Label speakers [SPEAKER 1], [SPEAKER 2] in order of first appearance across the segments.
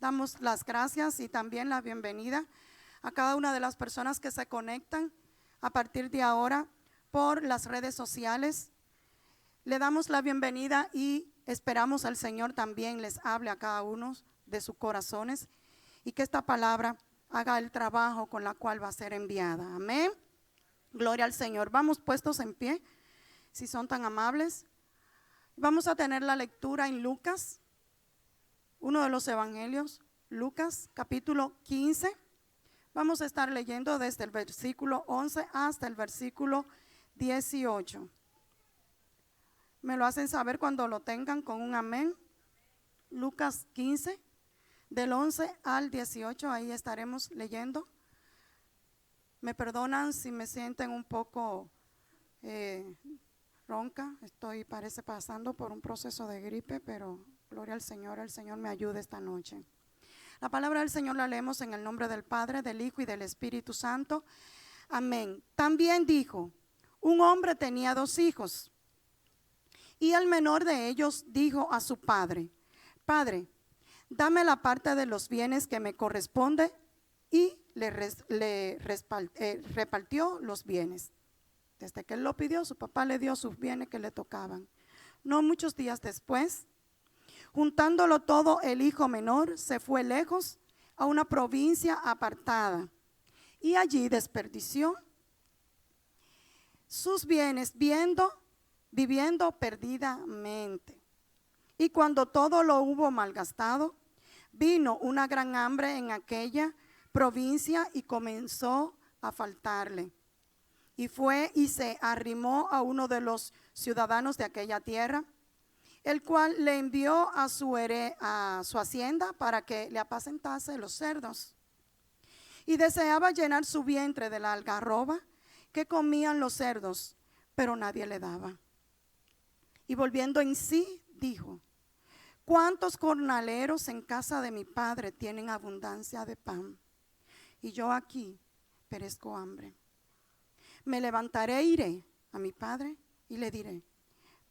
[SPEAKER 1] Damos las gracias y también la bienvenida a cada una de las personas que se conectan a partir de ahora por las redes sociales. Le damos la bienvenida y esperamos al Señor también les hable a cada uno de sus corazones y que esta palabra haga el trabajo con la cual va a ser enviada. Amén. Gloria al Señor. Vamos puestos en pie, si son tan amables. Vamos a tener la lectura en Lucas, uno de los evangelios, Lucas capítulo 15. Vamos a estar leyendo desde el versículo 11 hasta el versículo 18. Me lo hacen saber cuando lo tengan con un amén. Lucas 15, del 11 al 18, ahí estaremos leyendo. Me perdonan si me sienten un poco ronca, parece pasando por un proceso de gripe, pero gloria al Señor, el Señor me ayude esta noche. La palabra del Señor la leemos en el nombre del Padre, del Hijo y del Espíritu Santo. Amén. También dijo: un hombre tenía 2 hijos, y el menor de ellos dijo a su padre: Padre, dame la parte de los bienes que me corresponde, y le repartió los bienes. Desde que él lo pidió, su papá le dio sus bienes que le tocaban. No muchos días después, juntándolo todo, el hijo menor se fue lejos a una provincia apartada y allí desperdició sus bienes viviendo perdidamente. Y cuando todo lo hubo malgastado, vino una gran hambre en aquella provincia y comenzó a faltarle. Y fue y se arrimó a uno de los ciudadanos de aquella tierra, el cual le envió a su hacienda para que le apacentase los cerdos. Y deseaba llenar su vientre de la algarroba que comían los cerdos, pero nadie le daba. Y volviendo en sí, dijo: ¿cuántos jornaleros en casa de mi padre tienen abundancia de pan? Y yo aquí perezco hambre. Me levantaré e iré a mi padre y le diré: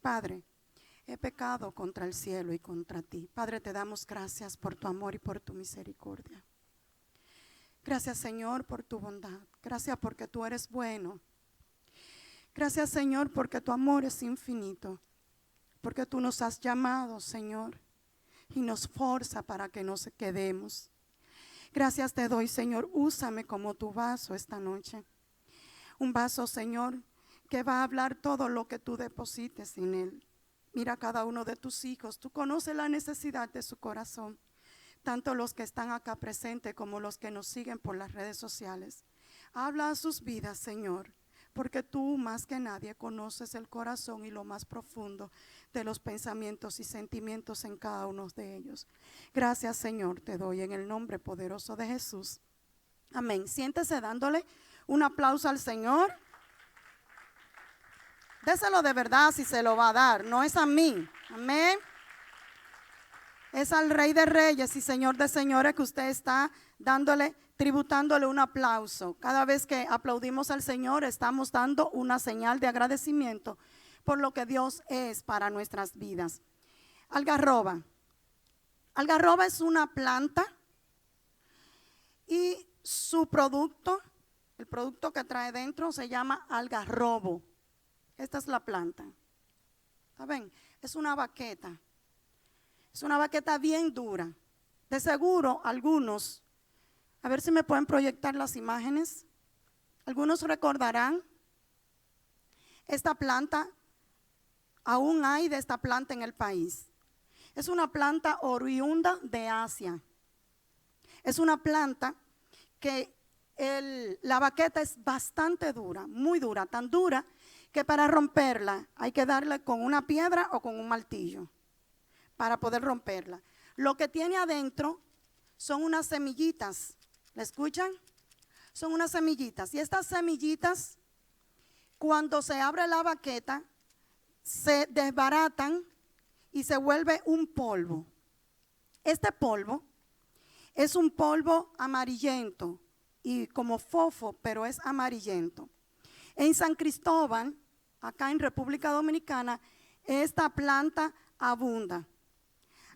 [SPEAKER 1] Padre, he pecado contra el cielo y contra ti. Padre, te damos gracias por tu amor y por tu misericordia. Gracias, Señor, por tu bondad. Gracias porque tú eres bueno. Gracias, Señor, porque tu amor es infinito. Porque tú nos has llamado, Señor, y nos forza para que nos quedemos. Gracias te doy, Señor. Úsame como tu vaso esta noche. Un vaso, Señor, que va a hablar todo lo que tú deposites en él. Mira a cada uno de tus hijos. Tú conoces la necesidad de su corazón, tanto los que están acá presentes como los que nos siguen por las redes sociales. Habla a sus vidas, Señor, porque tú más que nadie conoces el corazón y lo más profundo de los pensamientos y sentimientos en cada uno de ellos. Gracias, Señor, te doy en el nombre poderoso de Jesús. Amén. Siéntese dándole un aplauso al Señor. Déselo de verdad si se lo va a dar, no es a mí. Amén. Es al Rey de Reyes y Señor de Señores que usted está tributándole un aplauso. Cada vez que aplaudimos al Señor, estamos dando una señal de agradecimiento por lo que Dios es para nuestras vidas. Algarroba. Algarroba es una planta y su producto, el producto que trae dentro, se llama algarrobo. Esta es la planta. ¿Saben? Es una baqueta. Es una baqueta bien dura. De seguro algunos, a ver si me pueden proyectar las imágenes. Algunos recordarán esta planta. Aún hay de esta planta en el país. Es una planta oriunda de Asia. Es una planta que la baqueta es bastante dura, muy dura, tan dura que para romperla hay que darle con una piedra o con un martillo para poder romperla. Lo que tiene adentro son unas semillitas. ¿La escuchan? Son unas semillitas. Y estas semillitas, cuando se abre la baqueta, se desbaratan y se vuelve un polvo. Este polvo es un polvo amarillento y como fofo, pero es amarillento. En San Cristóbal, acá en República Dominicana, esta planta abunda.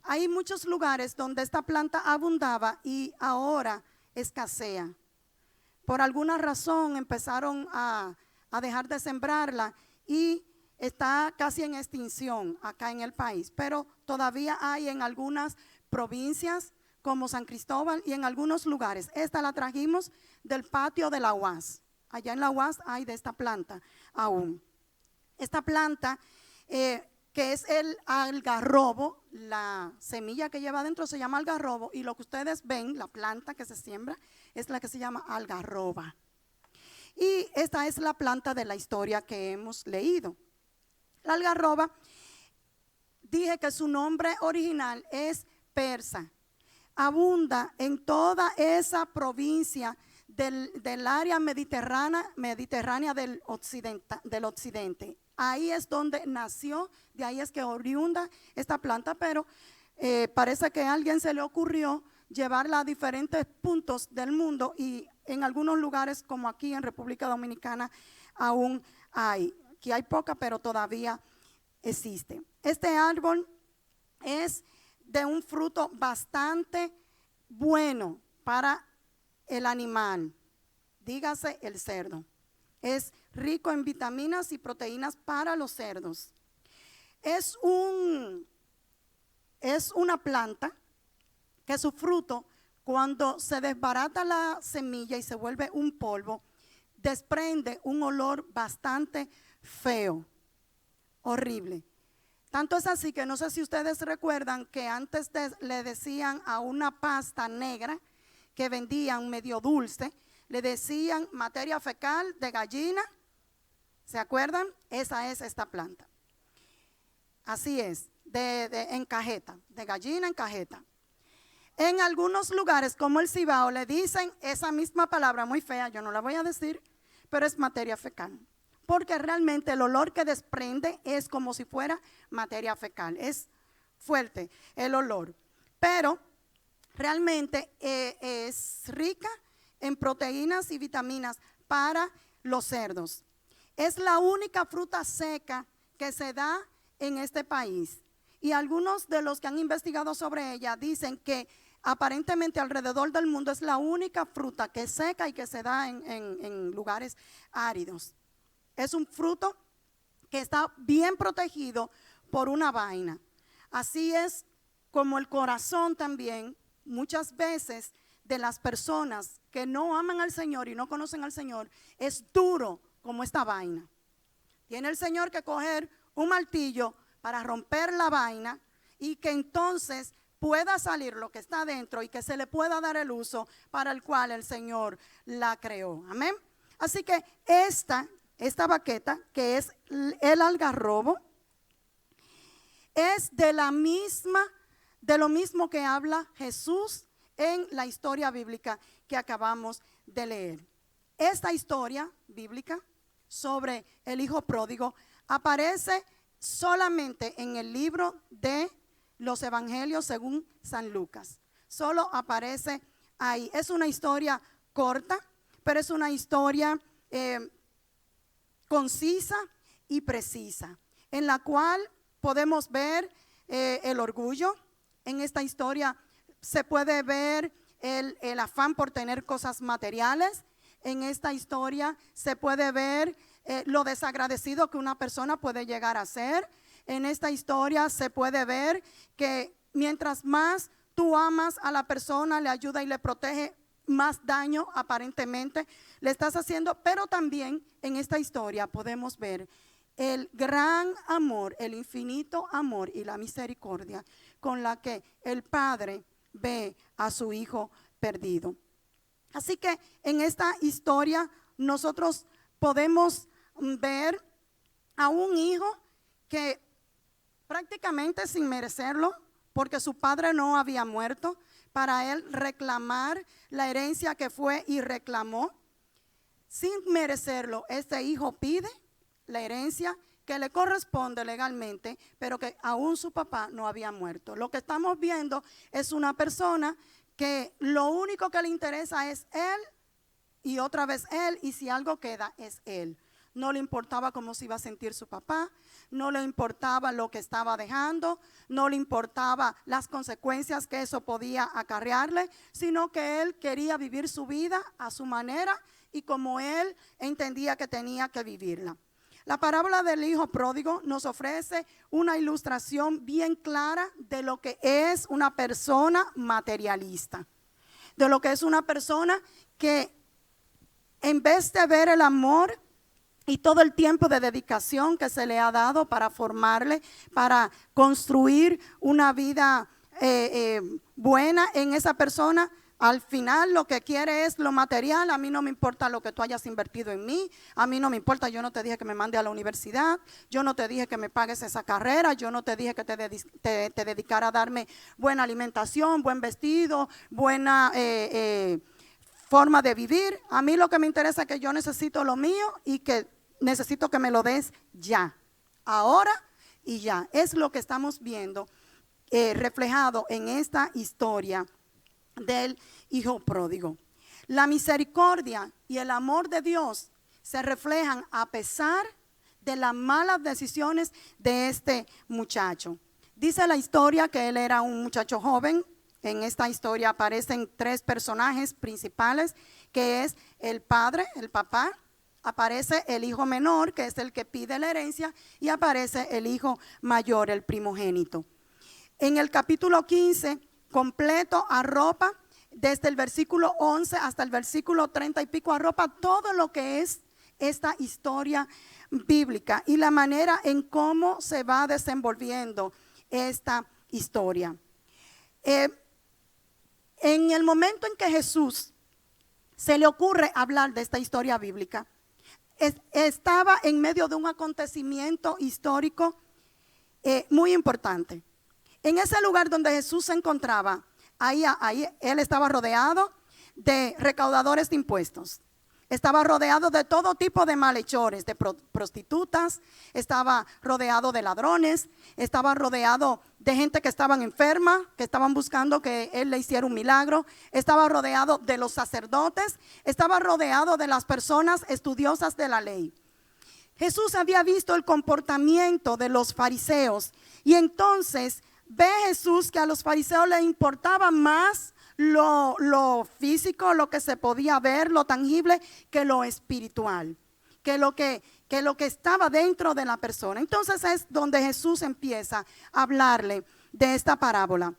[SPEAKER 1] Hay muchos lugares donde esta planta abundaba y ahora escasea. Por alguna razón empezaron a dejar de sembrarla y está casi en extinción acá en el país, pero todavía hay en algunas provincias como San Cristóbal y en algunos lugares. Esta la trajimos del patio de la UAS. Allá en la UAS hay de esta planta aún. Esta planta que es el algarrobo, la semilla que lleva adentro se llama algarrobo, y lo que ustedes ven, la planta que se siembra, es la que se llama algarroba. Y esta es la planta de la historia que hemos leído. La algarroba, dije que su nombre original es persa. Abunda en toda esa provincia del área mediterránea del occidente. Ahí es donde nació, de ahí es que oriunda esta planta, pero parece que a alguien se le ocurrió llevarla a diferentes puntos del mundo y en algunos lugares como aquí en República Dominicana aún hay. Aquí hay poca, pero todavía existe. Este árbol es de un fruto bastante bueno para el animal, dígase el cerdo. Es rico en vitaminas y proteínas para los cerdos. Es una planta que su fruto, cuando se desbarata la semilla y se vuelve un polvo, desprende un olor bastante feo, horrible. Tanto es así que no sé si ustedes recuerdan que antes le decían a una pasta negra que vendían medio dulce, le decían materia fecal de gallina. ¿Se acuerdan? Esa es esta planta. Así es, en cajeta, de gallina en cajeta. En algunos lugares como el Cibao le dicen esa misma palabra muy fea, yo no la voy a decir, pero es materia fecal. Porque realmente el olor que desprende es como si fuera materia fecal, es fuerte el olor, pero realmente es rica en proteínas y vitaminas para los cerdos. Es la única fruta seca que se da en este país y algunos de los que han investigado sobre ella dicen que aparentemente alrededor del mundo es la única fruta que es seca y que se da en lugares áridos. Es un fruto que está bien protegido por una vaina. Así es como el corazón también, muchas veces de las personas que no aman al Señor y no conocen al Señor, es duro como esta vaina. Tiene el Señor que coger un martillo para romper la vaina y que entonces pueda salir lo que está dentro y que se le pueda dar el uso para el cual el Señor la creó. Amén. Así que esta baqueta, que es el algarrobo, es de lo mismo que habla Jesús en la historia bíblica que acabamos de leer. Esta historia bíblica sobre el hijo pródigo aparece solamente en el libro de los evangelios según San Lucas. Solo aparece ahí. Es una historia corta, pero es una historia concisa y precisa, en la cual podemos ver el orgullo. En esta historia se puede ver el afán por tener cosas materiales. En esta historia se puede ver lo desagradecido que una persona puede llegar a ser. En esta historia se puede ver que mientras más tú amas a la persona, le ayuda y le protege, más daño aparentemente le estás haciendo. Pero también en esta historia podemos ver el gran amor, el infinito amor y la misericordia con la que el Padre ve a su hijo perdido. Así que en esta historia nosotros podemos ver a un hijo que prácticamente sin merecerlo, porque su padre no había muerto, para él reclamar la herencia que fue y reclamó. Sin merecerlo, este hijo pide la herencia que le corresponde legalmente, pero que aún su papá no había muerto. Lo que estamos viendo es una persona que lo único que le interesa es él y otra vez él, y si algo queda es él. no le importaba cómo se iba a sentir su papá, no le importaba lo que estaba dejando, no le importaba las consecuencias que eso podía acarrearle, sino que él quería vivir su vida a su manera y como él entendía que tenía que vivirla. La parábola del hijo pródigo nos ofrece una ilustración bien clara de lo que es una persona materialista, de lo que es una persona que en vez de ver el amor y todo el tiempo de dedicación que se le ha dado para formarle, para construir una vida buena en esa persona, al final lo que quiere es lo material. A mí no me importa lo que tú hayas invertido en mí, a mí no me importa, yo no te dije que me mande a la universidad, yo no te dije que me pagues esa carrera, yo no te dije que te dedicara a darme buena alimentación, buen vestido, buena forma de vivir. A mí lo que me interesa es que yo necesito lo mío y que necesito que me lo des ya, ahora y ya. Es lo que estamos viendo reflejado en esta historia del hijo pródigo. La misericordia y el amor de Dios se reflejan a pesar de las malas decisiones de este muchacho. Dice la historia que él era un muchacho joven. En esta historia aparecen tres personajes principales, que es el padre, el papá, aparece el hijo menor, que es el que pide la herencia, y aparece el hijo mayor, el primogénito. En el capítulo 15, completo, arropa desde el versículo 11 hasta el versículo 30 y pico, arropa todo lo que es esta historia bíblica y la manera en cómo se va desenvolviendo esta historia. En el momento en que Jesús se le ocurre hablar de esta historia bíblica, estaba en medio de un acontecimiento histórico muy importante. En ese lugar donde Jesús se encontraba, ahí él estaba rodeado de recaudadores de impuestos. Estaba rodeado de todo tipo de malhechores, de prostitutas, estaba rodeado de ladrones, estaba rodeado de gente que estaban enferma, que estaban buscando que él le hiciera un milagro, estaba rodeado de los sacerdotes, estaba rodeado de las personas estudiosas de la ley. Jesús había visto el comportamiento de los fariseos y entonces ve Jesús que a los fariseos les importaba más lo físico, lo que se podía ver, lo tangible, que lo espiritual, que lo que estaba dentro de la persona. Entonces es donde Jesús empieza a hablarle de esta parábola.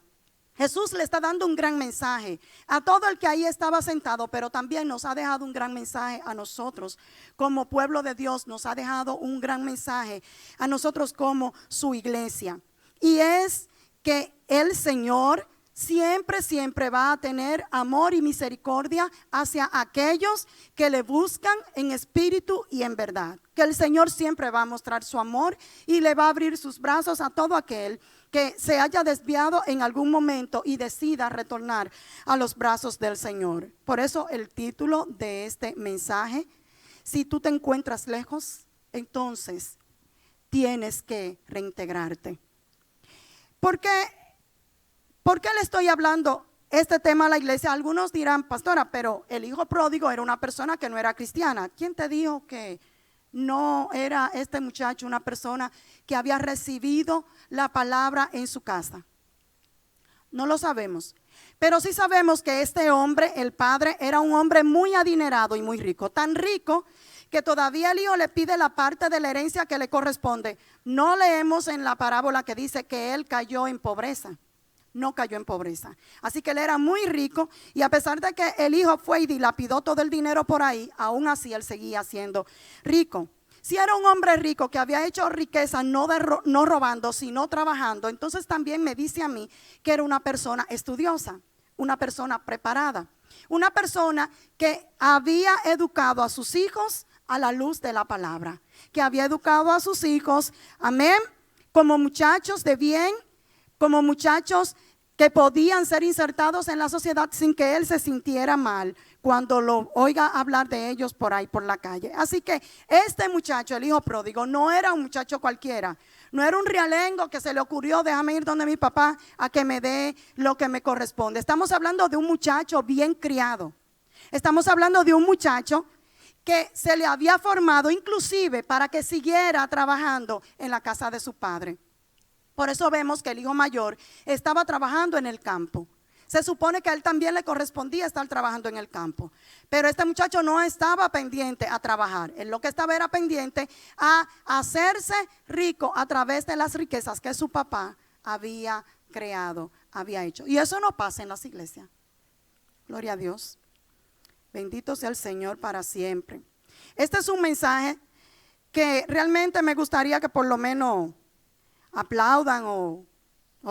[SPEAKER 1] Jesús le está dando un gran mensaje a todo el que ahí estaba sentado, pero también nos ha dejado un gran mensaje a nosotros como pueblo de Dios, nos ha dejado un gran mensaje a nosotros como su iglesia. Y es que el Señor siempre va a tener amor y misericordia hacia aquellos que le buscan en espíritu y en verdad. Que el Señor siempre va a mostrar su amor y le va a abrir sus brazos a todo aquel que se haya desviado en algún momento y decida retornar a los brazos del Señor. Por eso el título de este mensaje: si tú te encuentras lejos, entonces tienes que reintegrarte. ¿Por qué le estoy hablando este tema a la iglesia? Algunos dirán: pastora, pero el hijo pródigo era una persona que no era cristiana. ¿Quién te dijo que no era este muchacho una persona que había recibido la palabra en su casa? No lo sabemos, pero sí sabemos que este hombre, el padre, era un hombre muy adinerado y muy rico. Tan rico que todavía el hijo le pide la parte de la herencia que le corresponde. No leemos en la parábola que dice que él cayó en pobreza. No cayó en pobreza. Así que él era muy rico y a pesar de que el hijo fue y dilapidó todo el dinero por ahí, aún así él seguía siendo rico. Si era un hombre rico que había hecho riqueza no robando, sino trabajando, entonces también me dice a mí que era una persona estudiosa, una persona preparada, una persona que había educado a sus hijos a la luz de la palabra, que había educado a sus hijos, amén, como muchachos de bien, como muchachos que podían ser insertados en la sociedad sin que él se sintiera mal cuando lo oiga hablar de ellos por ahí por la calle. Así que este muchacho, el hijo pródigo, no era un muchacho cualquiera, no era un realengo que se le ocurrió: déjame ir donde mi papá a que me dé lo que me corresponde. Estamos hablando de un muchacho bien criado, estamos hablando de un muchacho que se le había formado inclusive para que siguiera trabajando en la casa de su padre. Por eso vemos que el hijo mayor estaba trabajando en el campo. Se supone que a él también le correspondía estar trabajando en el campo. Pero este muchacho no estaba pendiente a trabajar. Él lo que estaba era pendiente a hacerse rico a través de las riquezas que su papá había creado, había hecho. Y eso no pasa en las iglesias. Gloria a Dios. Bendito sea el Señor para siempre. Este es un mensaje que realmente me gustaría que por lo menos aplaudan o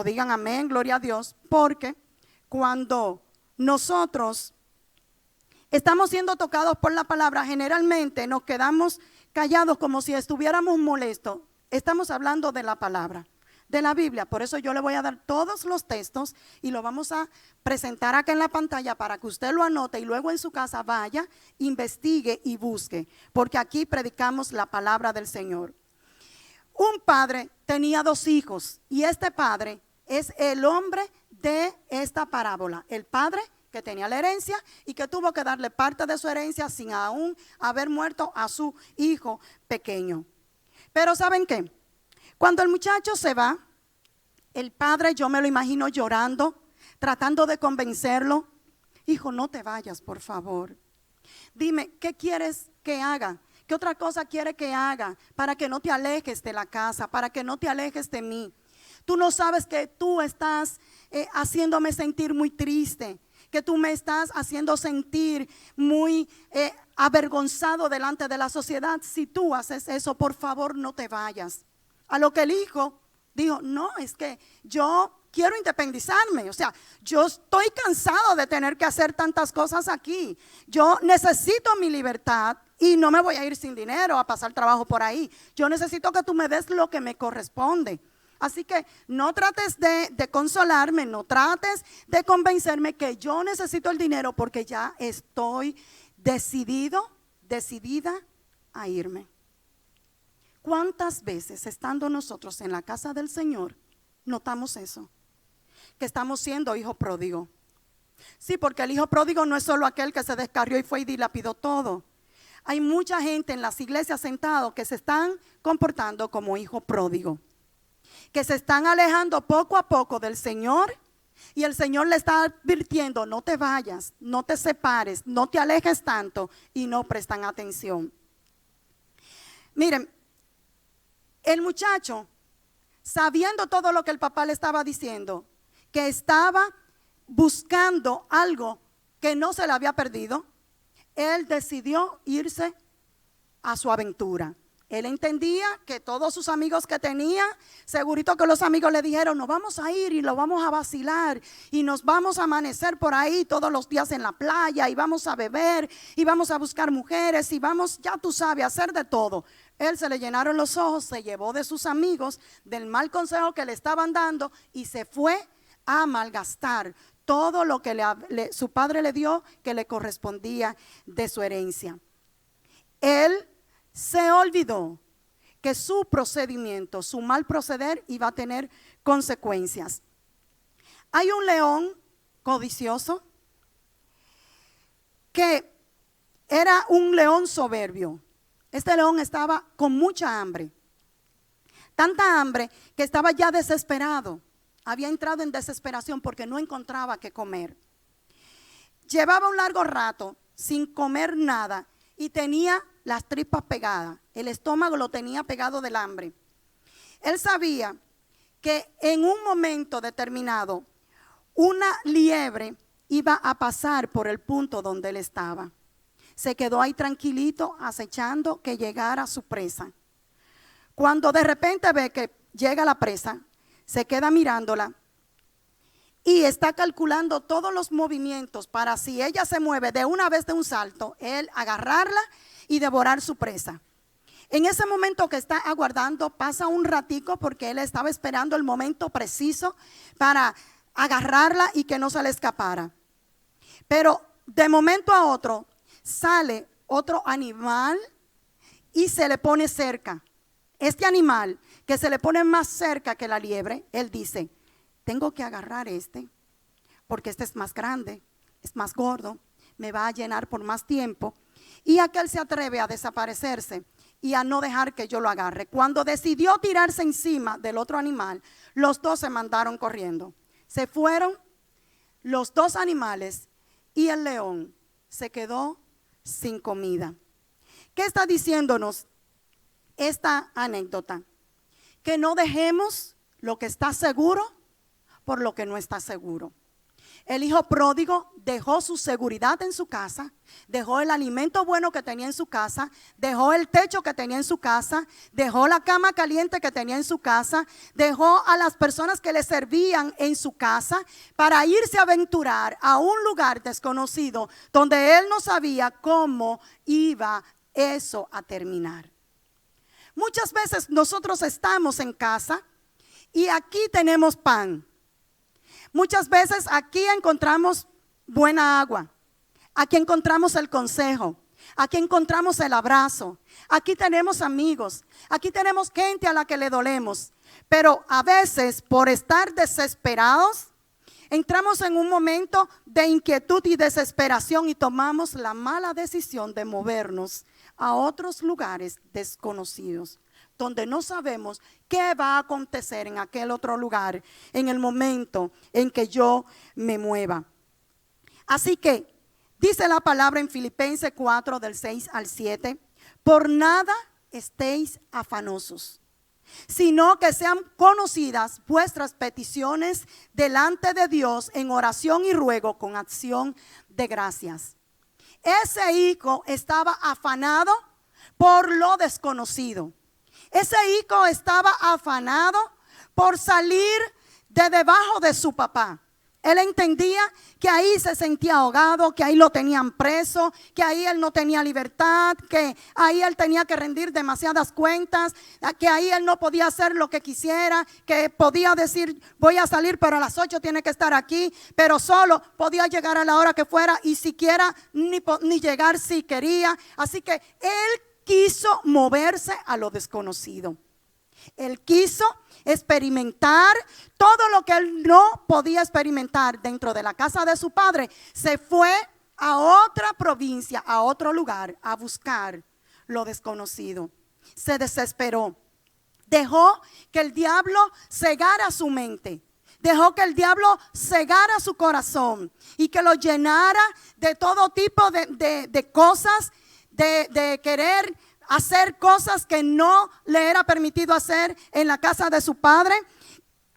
[SPEAKER 1] digan amén, gloria a Dios, porque cuando nosotros estamos siendo tocados por la palabra, generalmente nos quedamos callados como si estuviéramos molestos. Estamos hablando de la palabra, de la Biblia. Por eso yo le voy a dar todos los textos y lo vamos a presentar acá en la pantalla para que usted lo anote y luego en su casa vaya, investigue y busque, porque aquí predicamos la palabra del Señor. Un padre tenía 2 hijos y este padre es el hombre de esta parábola. El padre que tenía la herencia y que tuvo que darle parte de su herencia sin aún haber muerto a su hijo pequeño. Pero ¿saben qué? Cuando el muchacho se va, el padre, yo me lo imagino llorando, tratando de convencerlo. Hijo, no te vayas, por favor. Dime, ¿qué quieres que haga? ¿Qué otra cosa quiere que haga para que no te alejes de la casa, para que no te alejes de mí? Tú no sabes que tú estás haciéndome sentir muy triste, que tú me estás haciendo sentir muy avergonzado delante de la sociedad. Si tú haces eso, por favor no te vayas. A lo que el hijo dijo, no, es que yo quiero independizarme, o sea, yo estoy cansado de tener que hacer tantas cosas aquí. Yo necesito mi libertad y no me voy a ir sin dinero a pasar trabajo por ahí. Yo necesito que tú me des lo que me corresponde. Así que no trates de consolarme, no trates de convencerme que yo necesito el dinero porque ya estoy decidida a irme. ¿Cuántas veces estando nosotros en la casa del Señor notamos eso? Que estamos siendo hijo pródigo. Sí, porque el hijo pródigo no es solo aquel que se descarrió y fue y dilapidó todo. Hay mucha gente en las iglesias sentados que se están comportando como hijo pródigo, que se están alejando poco a poco del Señor y el Señor le está advirtiendo, no te vayas, no te separes, no te alejes tanto, y no prestan atención. Miren, el muchacho, sabiendo todo lo que el papá le estaba diciendo, que estaba buscando algo que no se le había perdido, él decidió irse a su aventura. Él entendía que todos sus amigos que tenía, segurito que los amigos le dijeron, nos vamos a ir y lo vamos a vacilar y nos vamos a amanecer por ahí todos los días en la playa y vamos a beber y vamos a buscar mujeres y vamos, ya tú sabes, a hacer de todo. Él se le llenaron los ojos, se llevó de sus amigos, del mal consejo que le estaban dando y se fue a malgastar todo lo que su padre le dio que le correspondía de su herencia. Él se olvidó que su procedimiento, su mal proceder iba a tener consecuencias. Hay un león codicioso que era un león soberbio. Este león estaba con mucha hambre, tanta hambre que estaba ya desesperado. Había entrado en desesperación porque no encontraba qué comer. Llevaba un largo rato sin comer nada y tenía las tripas pegadas, el estómago lo tenía pegado del hambre. Él sabía que en un momento determinado una liebre iba a pasar por el punto donde él estaba. Se quedó ahí tranquilito acechando que llegara su presa. Cuando de repente ve que llega la presa, se queda mirándola y está calculando todos los movimientos para, si ella se mueve de una vez de un salto, él agarrarla y devorar su presa. En ese momento que está aguardando, pasa un ratico porque él estaba esperando el momento preciso para agarrarla y que no se le escapara. Pero de momento a otro sale otro animal y se le pone cerca. Este animal que se le pone más cerca que la liebre, él dice, tengo que agarrar porque este es más grande, es más gordo, me va a llenar por más tiempo. Y aquel se atreve a desaparecerse y a no dejar que yo lo agarre. Cuando decidió tirarse encima del otro animal, los dos se mandaron corriendo. Se fueron los dos animales y el león se quedó sin comida. ¿Qué está diciéndonos esta anécdota? Que no dejemos lo que está seguro por lo que no está seguro. El hijo pródigo dejó su seguridad en su casa, dejó el alimento bueno que tenía en su casa, dejó el techo que tenía en su casa, dejó la cama caliente que tenía en su casa, dejó a las personas que le servían en su casa para irse a aventurar a un lugar desconocido donde él no sabía cómo iba eso a terminar. Muchas veces nosotros estamos en casa y aquí tenemos pan. Muchas veces aquí encontramos buena agua, aquí encontramos el consejo, aquí encontramos el abrazo, aquí tenemos amigos, aquí tenemos gente a la que le dolemos. Pero a veces por estar desesperados, entramos en un momento de inquietud y desesperación y tomamos la mala decisión de movernos a otros lugares desconocidos, donde no sabemos qué va a acontecer en aquel otro lugar en el momento en que yo me mueva. Así que dice la palabra en Filipenses 4 del 6 al 7, por nada estéis afanosos, sino que sean conocidas vuestras peticiones delante de Dios en oración y ruego con acción de gracias. Ese hijo estaba afanado por lo desconocido. Ese hijo estaba afanado por salir de debajo de su papá. Él entendía que ahí se sentía ahogado, que ahí lo tenían preso, que ahí él no tenía libertad, que ahí él tenía que rendir demasiadas cuentas, que ahí él no podía hacer lo que quisiera, que podía decir voy a salir pero a las 8 tiene que estar aquí, pero solo podía llegar a la hora que fuera y siquiera ni llegar si quería. Así que él quiso moverse a lo desconocido. Él quiso experimentar todo lo que él no podía experimentar dentro de la casa de su padre. Se fue a otra provincia, a otro lugar, a buscar lo desconocido. Se desesperó. Dejó que el diablo cegara su mente. Dejó que el diablo cegara su corazón y que lo llenara de todo tipo de cosas, de querer hacer cosas que no le era permitido hacer en la casa de su padre.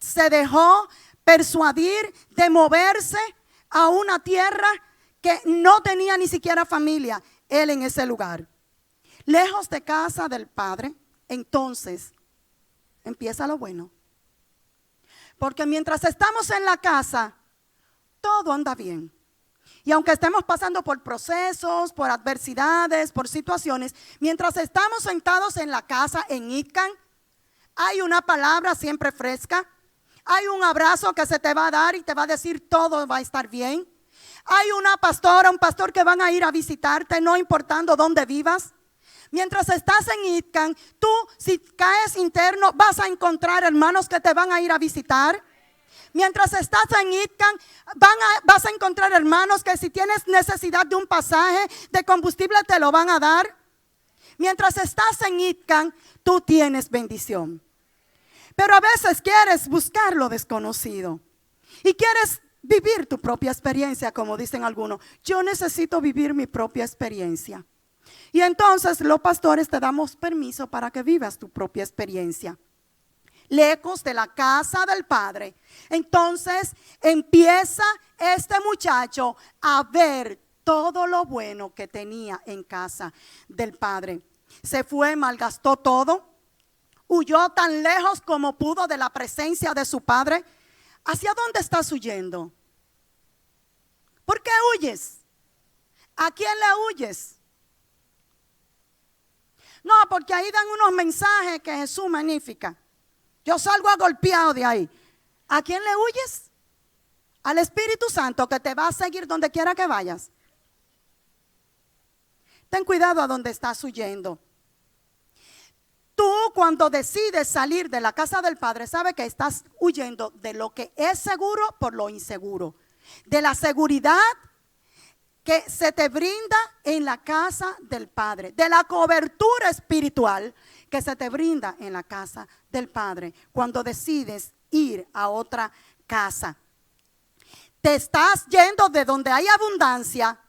[SPEAKER 1] Se dejó persuadir de moverse a una tierra que no tenía ni siquiera familia, él en ese lugar. Lejos de casa del padre, entonces empieza lo bueno. Porque mientras estamos en la casa, todo anda bien. Y aunque estemos pasando por procesos, por adversidades, por situaciones, mientras estamos sentados en la casa en Itcan, hay una palabra siempre fresca, hay un abrazo que se te va a dar y te va a decir todo va a estar bien. Hay una pastora, un pastor que van a ir a visitarte, no importando dónde vivas. Mientras estás en Itcan, tú si caes interno vas a encontrar hermanos que te van a ir a visitar. Mientras estás en Itcan, vas a encontrar hermanos que si tienes necesidad de un pasaje de combustible te lo van a dar. Mientras estás en Itcan, tú tienes bendición. Pero a veces quieres buscar lo desconocido y quieres vivir tu propia experiencia, como dicen algunos. Yo necesito vivir mi propia experiencia. Y entonces los pastores te damos permiso para que vivas tu propia experiencia. Lejos de la casa del padre. Entonces empieza este muchacho a ver todo lo bueno que tenía en casa del padre. Se fue, malgastó todo, huyó tan lejos como pudo de la presencia de su padre. ¿Hacia dónde estás huyendo? ¿Por qué huyes? ¿A quién le huyes? No, porque ahí dan unos mensajes que Jesús magnifica. Yo salgo agolpeado de ahí. ¿A quién le huyes? Al Espíritu Santo que te va a seguir donde quiera que vayas. Ten cuidado a donde estás huyendo. Tú cuando decides salir de la casa del Padre, sabes que estás huyendo de lo que es seguro por lo inseguro. De la seguridad que se te brinda en la casa del Padre, de la cobertura espiritual que se te brinda en la casa del Padre cuando decides ir a otra casa. Te estás yendo de donde hay abundancia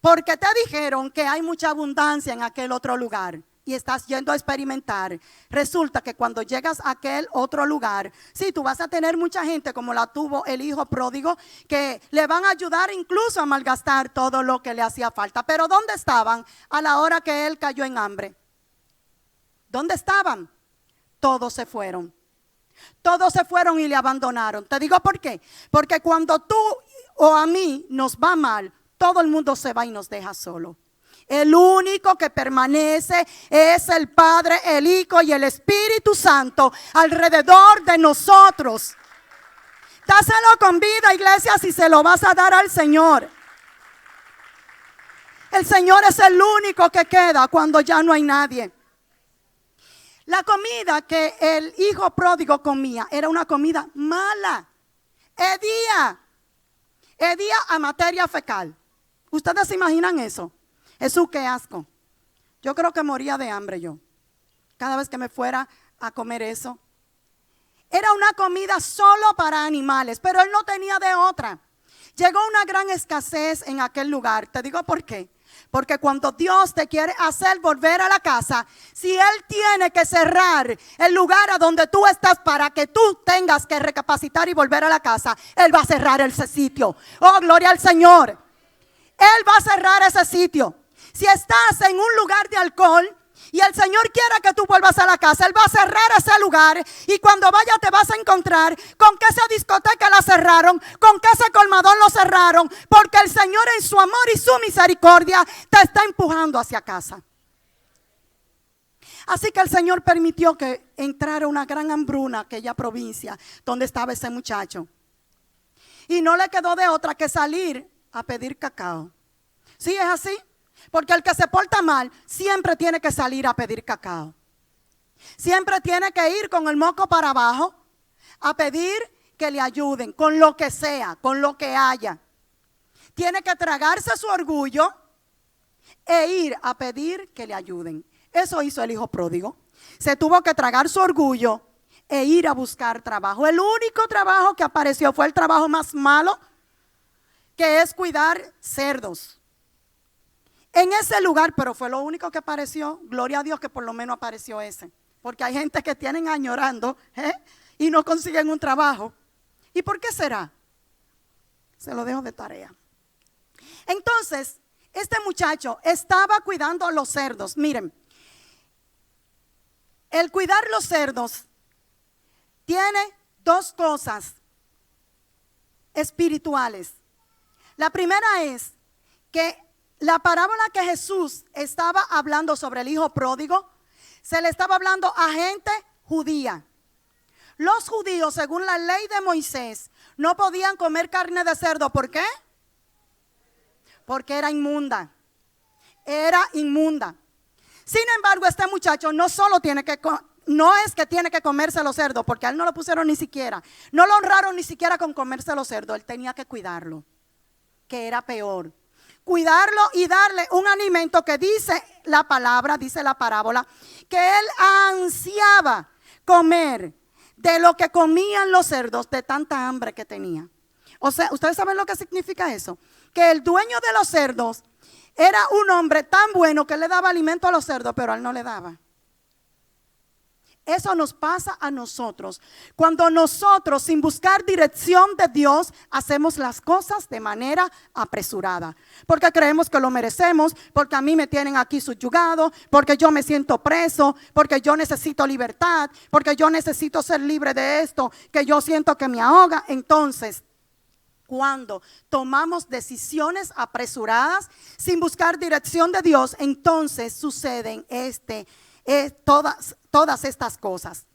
[SPEAKER 1] porque te dijeron que hay mucha abundancia en aquel otro lugar y estás yendo a experimentar. Resulta que cuando llegas a aquel otro lugar, sí, tú vas a tener mucha gente como la tuvo el hijo pródigo, que le van a ayudar incluso a malgastar todo lo que le hacía falta. Pero ¿dónde estaban a la hora que él cayó en hambre? ¿Dónde estaban? Todos se fueron. Todos se fueron y le abandonaron. Te digo por qué. Porque cuando tú o a mí nos va mal, todo el mundo se va y nos deja solo. El único que permanece es el Padre, el Hijo y el Espíritu Santo alrededor de nosotros. Dáselo con vida, iglesia, si se lo vas a dar al Señor. El Señor es el único que queda cuando ya no hay nadie. La comida que el hijo pródigo comía era una comida mala. Hedía a materia fecal. ¿Ustedes se imaginan eso? Jesús, qué asco. Yo creo que moría de hambre yo. Cada vez que me fuera a comer eso. Era una comida solo para animales, pero él no tenía de otra. Llegó una gran escasez en aquel lugar. Te digo por qué. Porque cuando Dios te quiere hacer volver a la casa, si Él tiene que cerrar el lugar a donde tú estás para que tú tengas que recapacitar y volver a la casa, Él va a cerrar ese sitio. Oh, gloria al Señor. Él va a cerrar ese sitio. Si estás en un lugar de alcohol y el Señor quiere que tú vuelvas a la casa, Él va a cerrar ese lugar. Y cuando vayas te vas a encontrar con que esa discoteca la cerraron, con que ese colmadón lo cerraron, porque el Señor en su amor y su misericordia te está empujando hacia casa. Así que el Señor permitió que entrara una gran hambruna a aquella provincia donde estaba ese muchacho. Y no le quedó de otra que salir a pedir cacao. ¿Sí es así? Porque el que se porta mal siempre tiene que salir a pedir cacao. Siempre tiene que ir con el moco para abajo a pedir que le ayuden con lo que sea, con lo que haya. Tiene que tragarse su orgullo e ir a pedir que le ayuden. Eso hizo el hijo pródigo. Se tuvo que tragar su orgullo e ir a buscar trabajo. El único trabajo que apareció fue el trabajo más malo, que es cuidar cerdos. En ese lugar, pero fue lo único que apareció. Gloria a Dios que por lo menos apareció ese. Porque hay gente que tienen añorando y no consiguen un trabajo. ¿Y por qué será? Se lo dejo de tarea. Entonces, este muchacho estaba cuidando los cerdos. Miren, el cuidar los cerdos tiene dos cosas espirituales. La primera es que la parábola que Jesús estaba hablando sobre el hijo pródigo, se le estaba hablando a gente judía. Los judíos, según la ley de Moisés, no podían comer carne de cerdo. ¿Por qué? Porque era inmunda. Era inmunda. Sin embargo, este muchacho no es que tiene que comerse los cerdos, porque a él no lo pusieron ni siquiera. No lo honraron ni siquiera con comerse los cerdos. Él tenía que cuidarlo, que era peor. Cuidarlo y darle un alimento que dice la palabra, dice la parábola, que él ansiaba comer de lo que comían los cerdos de tanta hambre que tenía. O sea, ¿ustedes saben lo que significa eso? Que el dueño de los cerdos era un hombre tan bueno que le daba alimento a los cerdos, pero a él no le daba. Eso nos pasa a nosotros cuando nosotros, sin buscar dirección de Dios, hacemos las cosas de manera apresurada, porque creemos que lo merecemos, porque a mí me tienen aquí subyugado, porque yo me siento preso, porque yo necesito libertad, porque yo necesito ser libre de esto, que yo siento que me ahoga. Entonces, cuando tomamos decisiones apresuradas sin buscar dirección de Dios, entonces suceden todas estas cosas.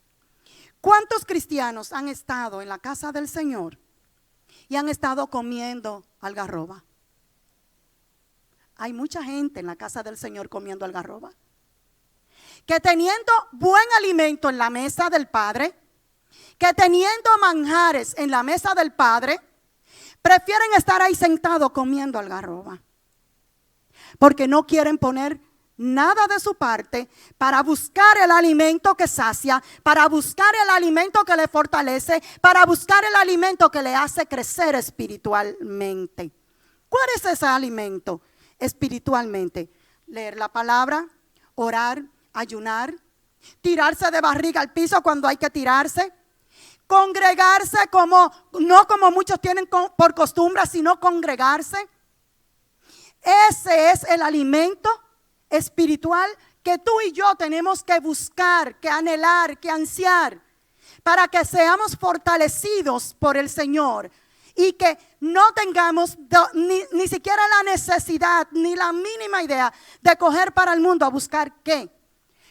[SPEAKER 1] ¿Cuántos cristianos han estado en la casa del Señor y han estado comiendo algarroba? Hay mucha gente en la casa del Señor comiendo algarroba, que teniendo buen alimento en la mesa del Padre, que teniendo manjares en la mesa del Padre, prefieren estar ahí sentados comiendo algarroba. porque no quieren poner nada de su parte para buscar el alimento que sacia, para buscar el alimento que le fortalece, para buscar el alimento que le hace crecer espiritualmente. ¿Cuál es ese alimento espiritualmente? Leer la palabra, orar, ayunar, tirarse de barriga al piso cuando hay que tirarse, congregarse no como muchos tienen por costumbre, sino congregarse. Ese es el alimento espiritual que tú y yo tenemos que buscar, que anhelar, que ansiar, para que seamos fortalecidos por el Señor y que no tengamos ni siquiera la necesidad, ni la mínima idea de coger para el mundo a buscar qué.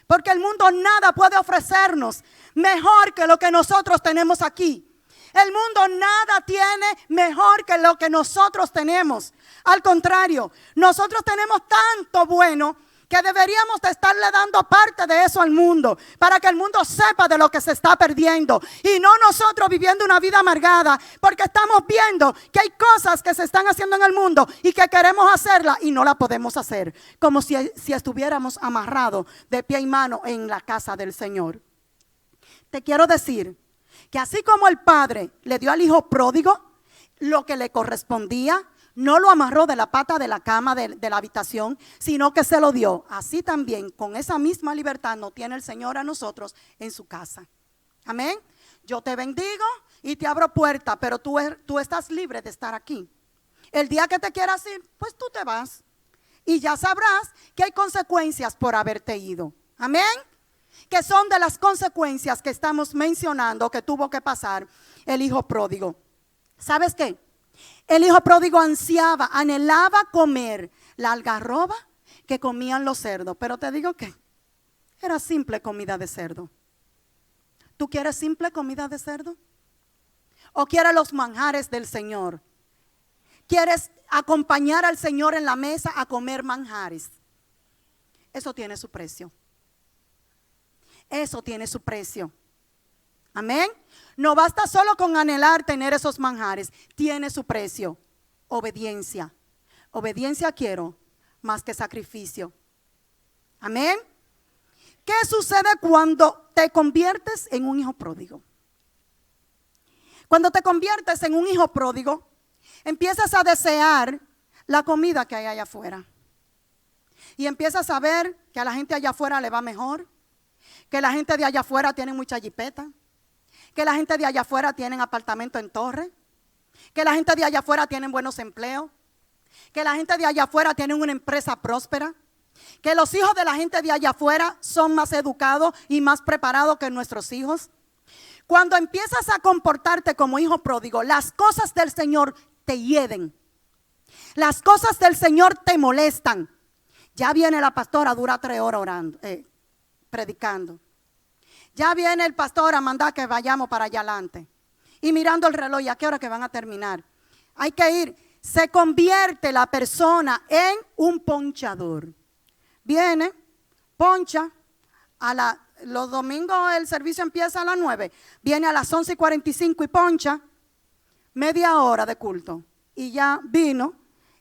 [SPEAKER 1] Porque el mundo nada puede ofrecernos mejor que lo que nosotros tenemos aquí. El mundo nada tiene mejor que lo que nosotros tenemos. Al contrario, nosotros tenemos tanto bueno que deberíamos de estarle dando parte de eso al mundo, para que el mundo sepa de lo que se está perdiendo, y no nosotros viviendo una vida amargada, porque estamos viendo que hay cosas que se están haciendo en el mundo y que queremos hacerla y no la podemos hacer, como si estuviéramos amarrados de pie y mano en la casa del Señor. Te quiero decir que así como el padre le dio al hijo pródigo lo que le correspondía, no lo amarró de la pata de la cama de la habitación, sino que se lo dio. Así también, con esa misma libertad, nos tiene el Señor a nosotros en su casa. Amén. Yo te bendigo y te abro puerta, pero tú estás libre de estar aquí. El día que te quieras ir, pues tú te vas. Y ya sabrás que hay consecuencias por haberte ido. Amén. Que son de las consecuencias que estamos mencionando que tuvo que pasar el hijo pródigo. ¿Sabes qué? El hijo pródigo anhelaba comer la algarroba que comían los cerdos. Pero te digo que era simple comida de cerdo. ¿Tú quieres simple comida de cerdo? ¿O quieres los manjares del Señor? ¿Quieres acompañar al Señor en la mesa a comer manjares? Eso tiene su precio. Eso tiene su precio. Amén. No basta solo con anhelar tener esos manjares. Tiene su precio. Obediencia. Obediencia quiero más que sacrificio. Amén. ¿Qué sucede cuando te conviertes en un hijo pródigo? Cuando te conviertes en un hijo pródigo, empiezas a desear la comida que hay allá afuera. Y empiezas a ver que a la gente allá afuera le va mejor, que la gente de allá afuera tiene mucha jipeta, que la gente de allá afuera tienen apartamento en torre, que la gente de allá afuera tienen buenos empleos, que la gente de allá afuera tiene una empresa próspera, que los hijos de la gente de allá afuera son más educados y más preparados que nuestros hijos. Cuando empiezas a comportarte como hijo pródigo, las cosas del Señor te hieden. Las cosas del Señor te molestan. Ya viene la pastora, dura 3 horas orando, predicando. Ya viene el pastor a mandar que vayamos para allá adelante. Y mirando el reloj, ¿y a qué hora que van a terminar? Hay que ir. Se convierte la persona en un ponchador. Viene, poncha. Los domingos el servicio empieza a las 9. Viene a las 11:45 y poncha. Media hora de culto. Y ya vino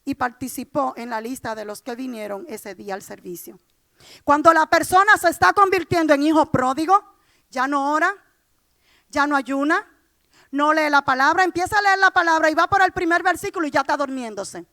[SPEAKER 1] y participó en la lista de los que vinieron ese día al servicio. Cuando la persona se está convirtiendo en hijo pródigo, ya no ora, ya no ayuna, no lee la palabra, empieza a leer la palabra y va por el primer versículo y ya está durmiéndose.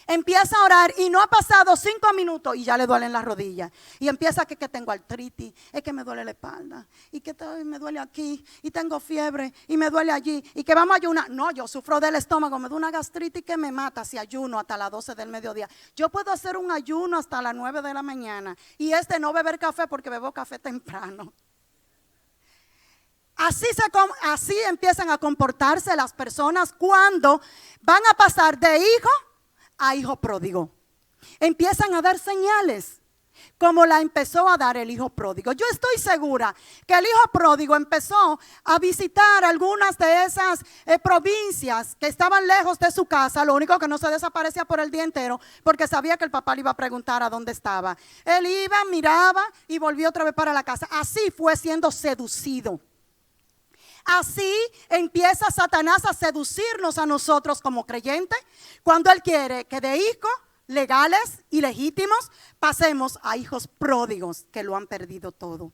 [SPEAKER 1] Empieza a orar y no ha pasado 5 minutos y ya le duelen las rodillas. Y empieza que tengo artritis, es que me duele la espalda, y que me duele aquí, y tengo fiebre, y me duele allí, y que vamos a ayunar. No, yo sufro del estómago, me da una gastritis que me mata si ayuno hasta las 12 del mediodía. Yo puedo hacer un ayuno hasta las 9 de la mañana y no beber café porque bebo café temprano. Así empiezan a comportarse las personas cuando van a pasar de hijo a hijo pródigo. Empiezan a dar señales como la empezó a dar el hijo pródigo. Yo estoy segura que el hijo pródigo empezó a visitar algunas de esas provincias que estaban lejos de su casa. Lo único que no se desaparecía por el día entero porque sabía que el papá le iba a preguntar a dónde estaba. Él iba, miraba y volvió otra vez para la casa. Así fue siendo seducido. Así empieza Satanás a seducirnos a nosotros como creyentes cuando él quiere que de hijo legales y legítimos, pasemos a hijos pródigos que lo han perdido todo.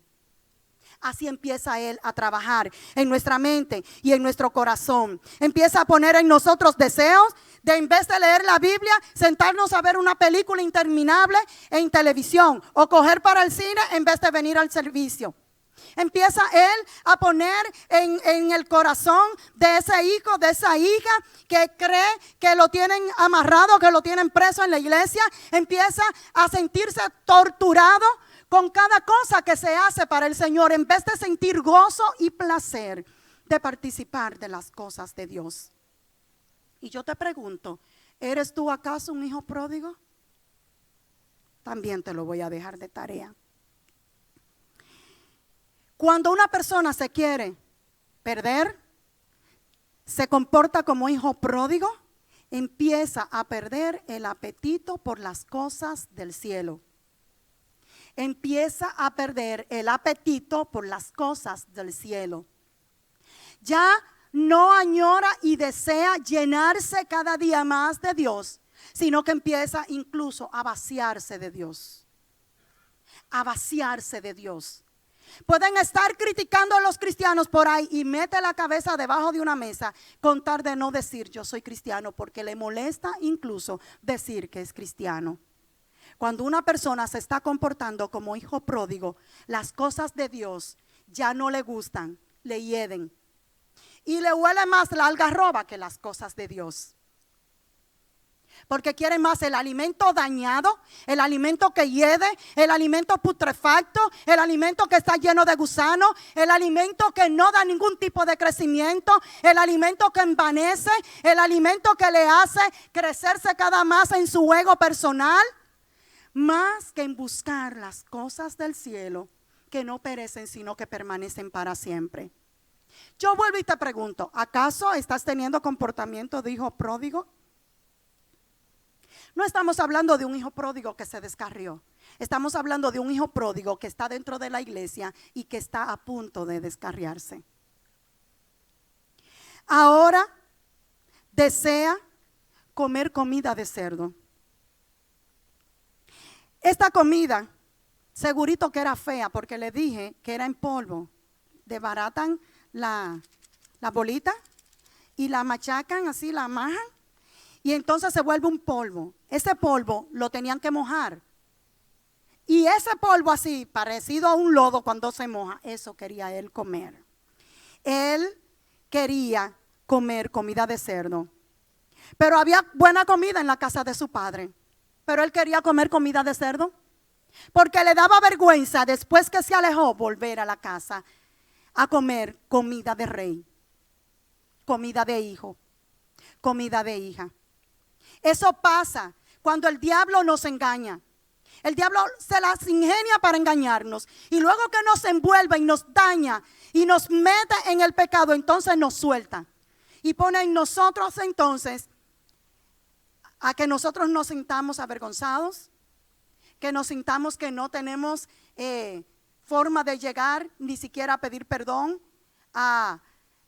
[SPEAKER 1] Así empieza Él a trabajar en nuestra mente y en nuestro corazón. Empieza a poner en nosotros deseos de, en vez de leer la Biblia, sentarnos a ver una película interminable en televisión o coger para el cine en vez de venir al servicio. Empieza Él a poner en el corazón de ese hijo, de esa hija que cree que lo tienen amarrado, que lo tienen preso en la iglesia. Empieza a sentirse torturado con cada cosa que se hace para el Señor, en vez de sentir gozo y placer de participar de las cosas de Dios. Y yo te pregunto, ¿eres tú acaso un hijo pródigo? También te lo voy a dejar de tarea. Cuando una persona se quiere perder, se comporta como hijo pródigo, empieza a perder el apetito por las cosas del cielo. Empieza a perder el apetito por las cosas del cielo. Ya no añora y desea llenarse cada día más de Dios, sino que empieza incluso a vaciarse de Dios. A vaciarse de Dios. Pueden estar criticando a los cristianos por ahí y mete la cabeza debajo de una mesa con tal de no decir yo soy cristiano, porque le molesta incluso decir que es cristiano. Cuando una persona se está comportando como hijo pródigo, las cosas de Dios ya no le gustan, le hieden. Y le huele más la algarroba que las cosas de Dios. Porque quiere más el alimento dañado, el alimento que hiede, el alimento putrefacto, el alimento que está lleno de gusanos, el alimento que no da ningún tipo de crecimiento, el alimento que envanece, el alimento que le hace crecerse cada más en su ego personal. Más que en buscar las cosas del cielo que no perecen sino que permanecen para siempre. Yo vuelvo y te pregunto, ¿acaso estás teniendo comportamiento de hijo pródigo? No estamos hablando de un hijo pródigo que se descarrió. Estamos hablando de un hijo pródigo que está dentro de la iglesia y que está a punto de descarriarse. Ahora desea comer comida de cerdo. Esta comida, segurito que era fea, porque le dije que era en polvo. Desbaratan la bolita y la machacan así, la amajan, y entonces se vuelve un polvo. Ese polvo lo tenían que mojar. Y ese polvo así, parecido a un lodo cuando se moja, eso quería él comer. Él quería comer comida de cerdo. Pero había buena comida en la casa de su padre. Pero él quería comer comida de cerdo, porque le daba vergüenza después que se alejó volver a la casa a comer comida de rey, comida de hijo, comida de hija. Eso pasa cuando el diablo nos engaña. El diablo se las ingenia para engañarnos, y luego que nos envuelve y nos daña y nos mete en el pecado, entonces nos suelta y pone en nosotros entonces a que nosotros nos sintamos avergonzados, que nos sintamos que no tenemos forma de llegar ni siquiera a pedir perdón.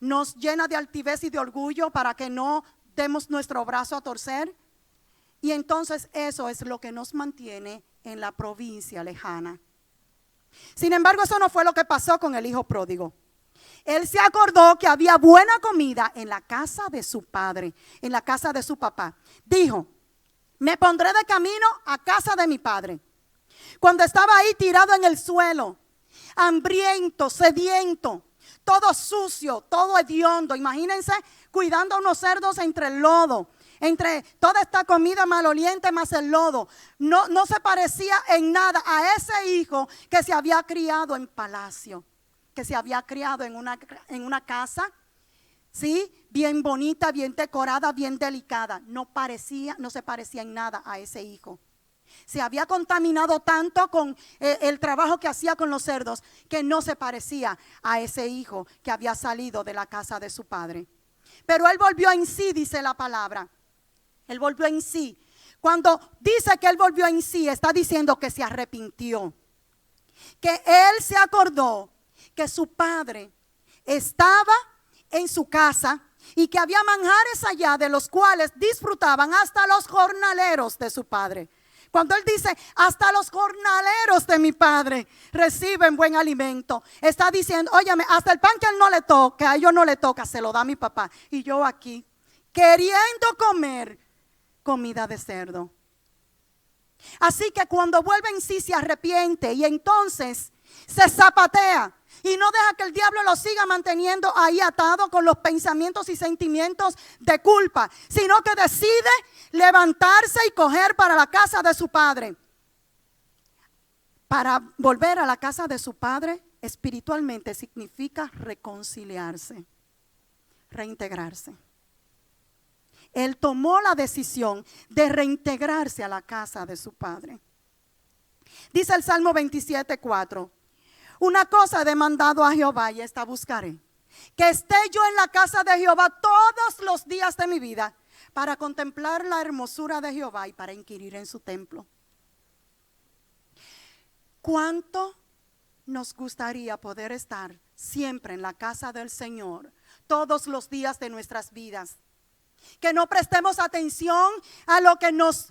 [SPEAKER 1] Nos llena de altivez y de orgullo para que no demos nuestro brazo a torcer. Y entonces eso es lo que nos mantiene en la provincia lejana. Sin embargo, eso no fue lo que pasó con el hijo pródigo. Él se acordó que había buena comida en la casa de su padre, en la casa de su papá. Dijo, me pondré de camino a casa de mi padre. Cuando estaba ahí tirado en el suelo, hambriento, sediento, todo sucio, todo hediondo, imagínense cuidando a unos cerdos entre el lodo, entre toda esta comida maloliente más el lodo. No se parecía en nada a ese hijo que se había criado en palacio, que se había criado en una casa, ¿sí? Bien bonita, bien decorada, bien delicada. No se parecía en nada a ese hijo. Se había contaminado tanto con el trabajo que hacía con los cerdos, que no se parecía a ese hijo que había salido de la casa de su padre. Pero él volvió en sí, dice la palabra. Él volvió en sí. Cuando dice que él volvió en sí, está diciendo que se arrepintió. Que él se acordó que su padre estaba en su casa y que había manjares allá de los cuales disfrutaban hasta los jornaleros de su padre. Cuando él dice, hasta los jornaleros de mi padre reciben buen alimento, está diciendo, óyeme, hasta el pan que a él no le toca, a ellos no le toca, se lo da mi papá. Y yo aquí, queriendo comer comida de cerdo. Así que cuando vuelve en sí se arrepiente y entonces se zapatea. Y no deja que el diablo lo siga manteniendo ahí atado con los pensamientos y sentimientos de culpa, sino que decide levantarse y coger para la casa de su padre. Para volver a la casa de su padre espiritualmente significa reconciliarse, reintegrarse. Él tomó la decisión de reintegrarse a la casa de su padre. Dice el Salmo 27:4. Una cosa he demandado a Jehová y esta buscaré, que esté yo en la casa de Jehová todos los días de mi vida, para contemplar la hermosura de Jehová y para inquirir en su templo. ¿Cuánto nos gustaría poder estar siempre en la casa del Señor todos los días de nuestras vidas? Que no prestemos atención a lo que nos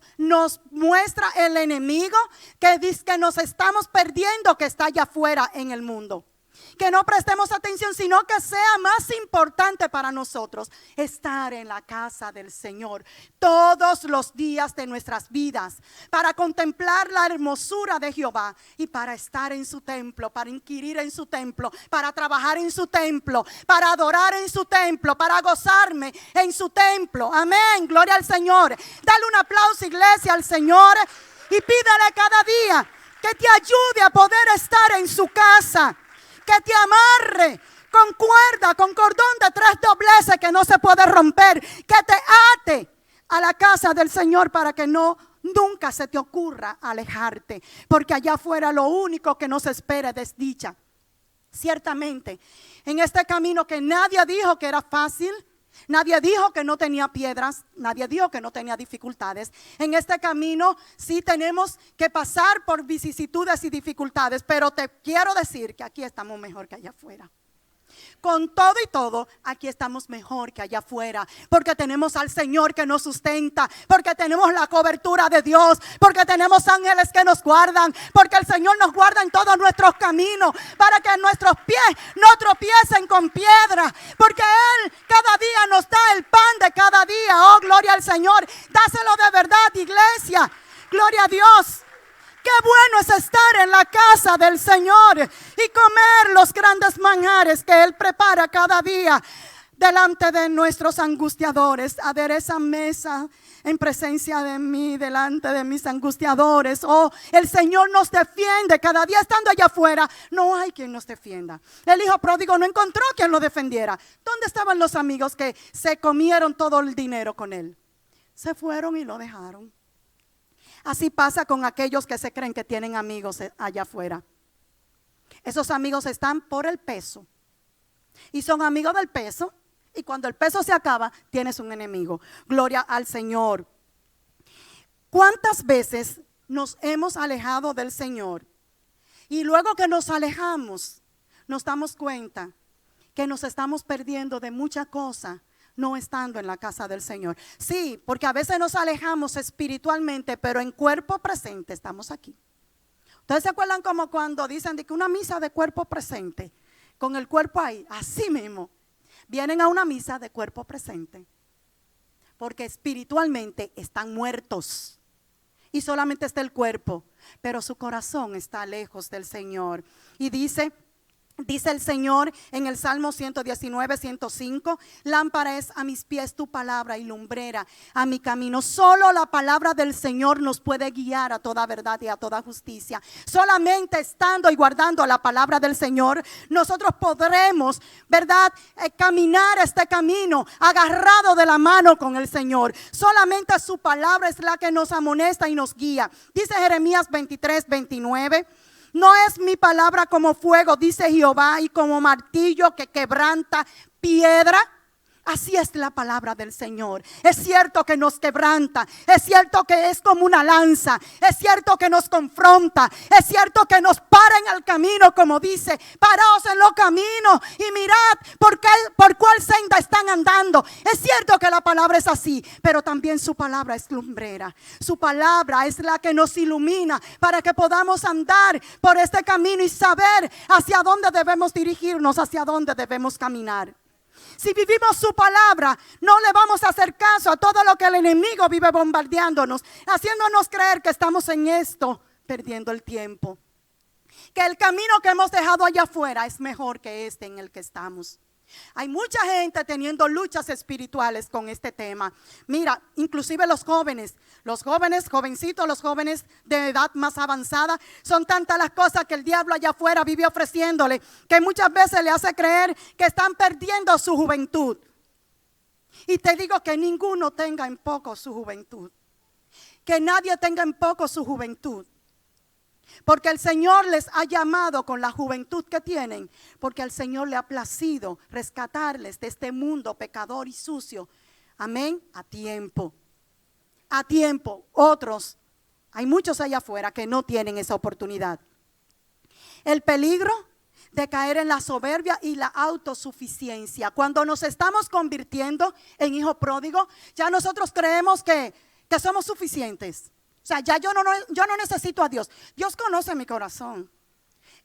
[SPEAKER 1] muestra el enemigo, que dice que nos estamos perdiendo, que está allá afuera en el mundo. Que no prestemos atención, sino que sea más importante para nosotros estar en la casa del Señor todos los días de nuestras vidas, para contemplar la hermosura de Jehová y para estar en su templo, para inquirir en su templo, para trabajar en su templo, para adorar en su templo, para gozarme en su templo. Amén, gloria al Señor. Dale un aplauso, iglesia, al Señor, y pídele cada día que te ayude a poder estar en su casa. Que te amarre con cuerda, con cordón de 3 dobleces que no se puede romper. Que te ate a la casa del Señor para que nunca se te ocurra alejarte. Porque allá afuera lo único que nos espera es desdicha. Ciertamente, en este camino que nadie dijo que era fácil, nadie dijo que no tenía piedras, nadie dijo que no tenía dificultades. En este camino sí tenemos que pasar por vicisitudes y dificultades, pero te quiero decir que aquí estamos mejor que allá afuera. Con todo y todo, aquí estamos mejor que allá afuera, porque tenemos al Señor que nos sustenta, porque tenemos la cobertura de Dios, porque tenemos ángeles que nos guardan, porque el Señor nos guarda en todos nuestros caminos, para que nuestros pies no tropiecen con piedra, porque Él cada día nos da el pan de cada día. Oh, gloria al Señor. Dáselo de verdad, iglesia. Gloria a Dios. Qué bueno es estar en la casa del Señor y comer los grandes manjares que Él prepara cada día delante de nuestros angustiadores. Adereza mesa en presencia de mí, delante de mis angustiadores. Oh, el Señor nos defiende cada día estando allá afuera. No hay quien nos defienda. El hijo pródigo no encontró quien lo defendiera. ¿Dónde estaban los amigos que se comieron todo el dinero con él? Se fueron y lo dejaron. Así pasa con aquellos que se creen que tienen amigos allá afuera. Esos amigos están por el peso y son amigos del peso, y cuando el peso se acaba tienes un enemigo. Gloria al Señor. ¿Cuántas veces nos hemos alejado del Señor y luego que nos alejamos nos damos cuenta que nos estamos perdiendo de muchas cosas no estando en la casa del Señor? Sí, porque a veces nos alejamos espiritualmente, pero en cuerpo presente estamos aquí. ¿Ustedes se acuerdan como cuando dicen de que una misa de cuerpo presente, con el cuerpo ahí? Así mismo, vienen a una misa de cuerpo presente, porque espiritualmente están muertos y solamente está el cuerpo, pero su corazón está lejos del Señor. Y dice el Señor en el Salmo 119, 105, lámpara es a mis pies tu palabra y lumbrera a mi camino. Solo la palabra del Señor nos puede guiar a toda verdad y a toda justicia. Solamente estando y guardando la palabra del Señor, nosotros podremos, ¿verdad?, caminar este camino agarrado de la mano con el Señor. Solamente su palabra es la que nos amonesta y nos guía. Dice Jeremías 23, 29. No es mi palabra como fuego, dice Jehová, y como martillo que quebranta piedra. Así es la palabra del Señor. Es cierto que nos quebranta, es cierto que es como una lanza, es cierto que nos confronta, es cierto que nos para en el camino, como dice, paraos en los caminos y mirad por cuál senda están andando. Es cierto que la palabra es así, pero también su palabra es lumbrera. Su palabra es la que nos ilumina para que podamos andar por este camino y saber hacia dónde debemos dirigirnos, hacia dónde debemos caminar. Si vivimos su palabra, no le vamos a hacer caso a todo lo que el enemigo vive bombardeándonos, haciéndonos creer que estamos en esto, perdiendo el tiempo. Que el camino que hemos dejado allá afuera es mejor que este en el que estamos. Hay mucha gente teniendo luchas espirituales con este tema. Mira, inclusive los jóvenes, jovencitos, los jóvenes de edad más avanzada, son tantas las cosas que el diablo allá afuera vive ofreciéndole, que muchas veces le hace creer que están perdiendo su juventud. Y te digo que ninguno tenga en poco su juventud. Que nadie tenga en poco su juventud. Porque el Señor les ha llamado con la juventud que tienen, porque al Señor le ha placido rescatarles de este mundo pecador y sucio. Amén, a tiempo. A tiempo. Otros, hay muchos allá afuera que no tienen esa oportunidad. El peligro de caer en la soberbia y la autosuficiencia. Cuando nos estamos convirtiendo en hijos pródigos, ya nosotros creemos que somos suficientes. O sea, ya yo no necesito a Dios. Dios conoce mi corazón.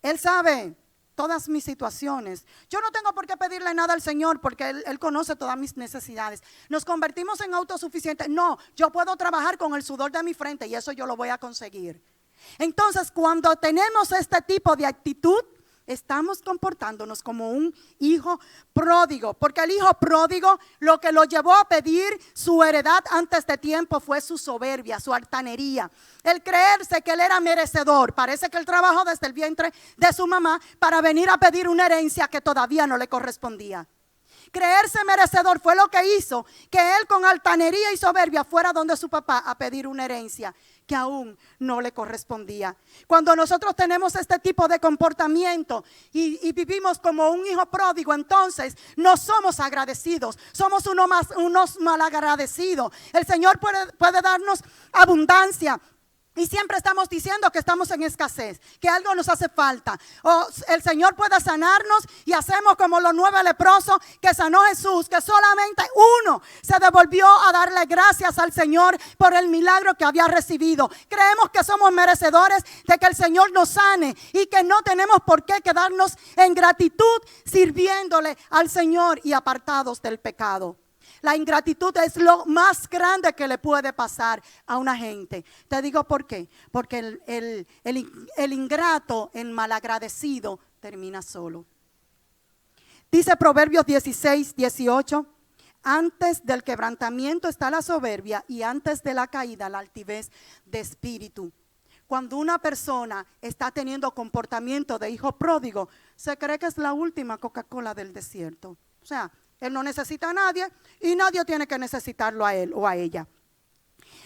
[SPEAKER 1] Él sabe todas mis situaciones. Yo no tengo por qué pedirle nada al Señor porque Él conoce todas mis necesidades. Nos convertimos en autosuficientes. No, yo puedo trabajar con el sudor de mi frente y eso yo lo voy a conseguir. Entonces, cuando tenemos este tipo de actitud, estamos comportándonos como un hijo pródigo, porque el hijo pródigo lo que lo llevó a pedir su heredad antes de tiempo fue su soberbia, su altanería, el creerse que él era merecedor. Parece que él trabajó desde el vientre de su mamá para venir a pedir una herencia que todavía no le correspondía. Creerse merecedor fue lo que hizo que él con altanería y soberbia fuera donde su papá a pedir una herencia que aún no le correspondía. Cuando nosotros tenemos este tipo de comportamiento y vivimos como un hijo pródigo, entonces no somos agradecidos, somos unos malagradecidos. El Señor puede darnos abundancia. Y siempre estamos diciendo que estamos en escasez, que algo nos hace falta. O el Señor puede sanarnos y hacemos como los 9 leprosos que sanó Jesús, que solamente uno se devolvió a darle gracias al Señor por el milagro que había recibido. Creemos que somos merecedores de que el Señor nos sane y que no tenemos por qué quedarnos en gratitud sirviéndole al Señor y apartados del pecado. La ingratitud es lo más grande que le puede pasar a una gente. Te digo por qué. Porque el ingrato, el malagradecido, termina solo. Dice Proverbios 16:18. Antes del quebrantamiento está la soberbia y antes de la caída la altivez de espíritu. Cuando una persona está teniendo comportamiento de hijo pródigo, se cree que es la última Coca-Cola del desierto. O sea, él no necesita a nadie y nadie tiene que necesitarlo a él o a ella.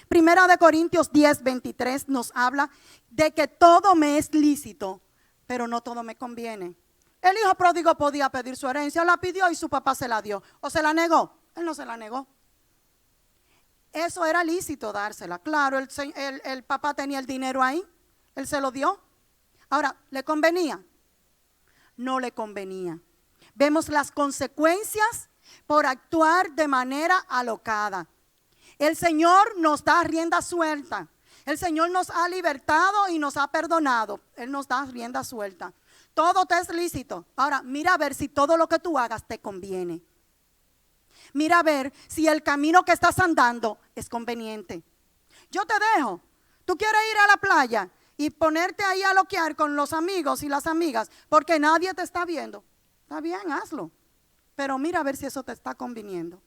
[SPEAKER 1] Primera de Corintios 10:23 nos habla de que todo me es lícito, pero no todo me conviene. El hijo pródigo podía pedir su herencia, la pidió y su papá se la dio. ¿O se la negó? Él no se la negó. Eso era lícito dársela. Claro, el papá tenía el dinero ahí, él se lo dio. Ahora, ¿le convenía? No le convenía. Vemos las consecuencias por actuar de manera alocada. El Señor nos da rienda suelta. El Señor nos ha libertado y nos ha perdonado. Él nos da rienda suelta. Todo te es lícito. Ahora, mira a ver si todo lo que tú hagas te conviene. Mira a ver si el camino que estás andando es conveniente. Yo te dejo. Tú quieres ir a la playa y ponerte ahí a loquear con los amigos y las amigas porque nadie te está viendo. Está bien, hazlo, pero mira a ver si eso te está conviniendo.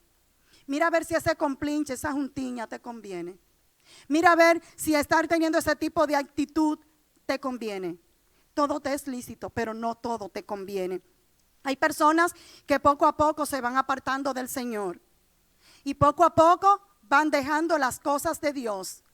[SPEAKER 1] Mira a ver si ese complinche, esa juntiña te conviene. Mira a ver si estar teniendo ese tipo de actitud te conviene. Todo te es lícito, pero no todo te conviene. Hay personas que poco a poco se van apartando del Señor y poco a poco van dejando las cosas de Dios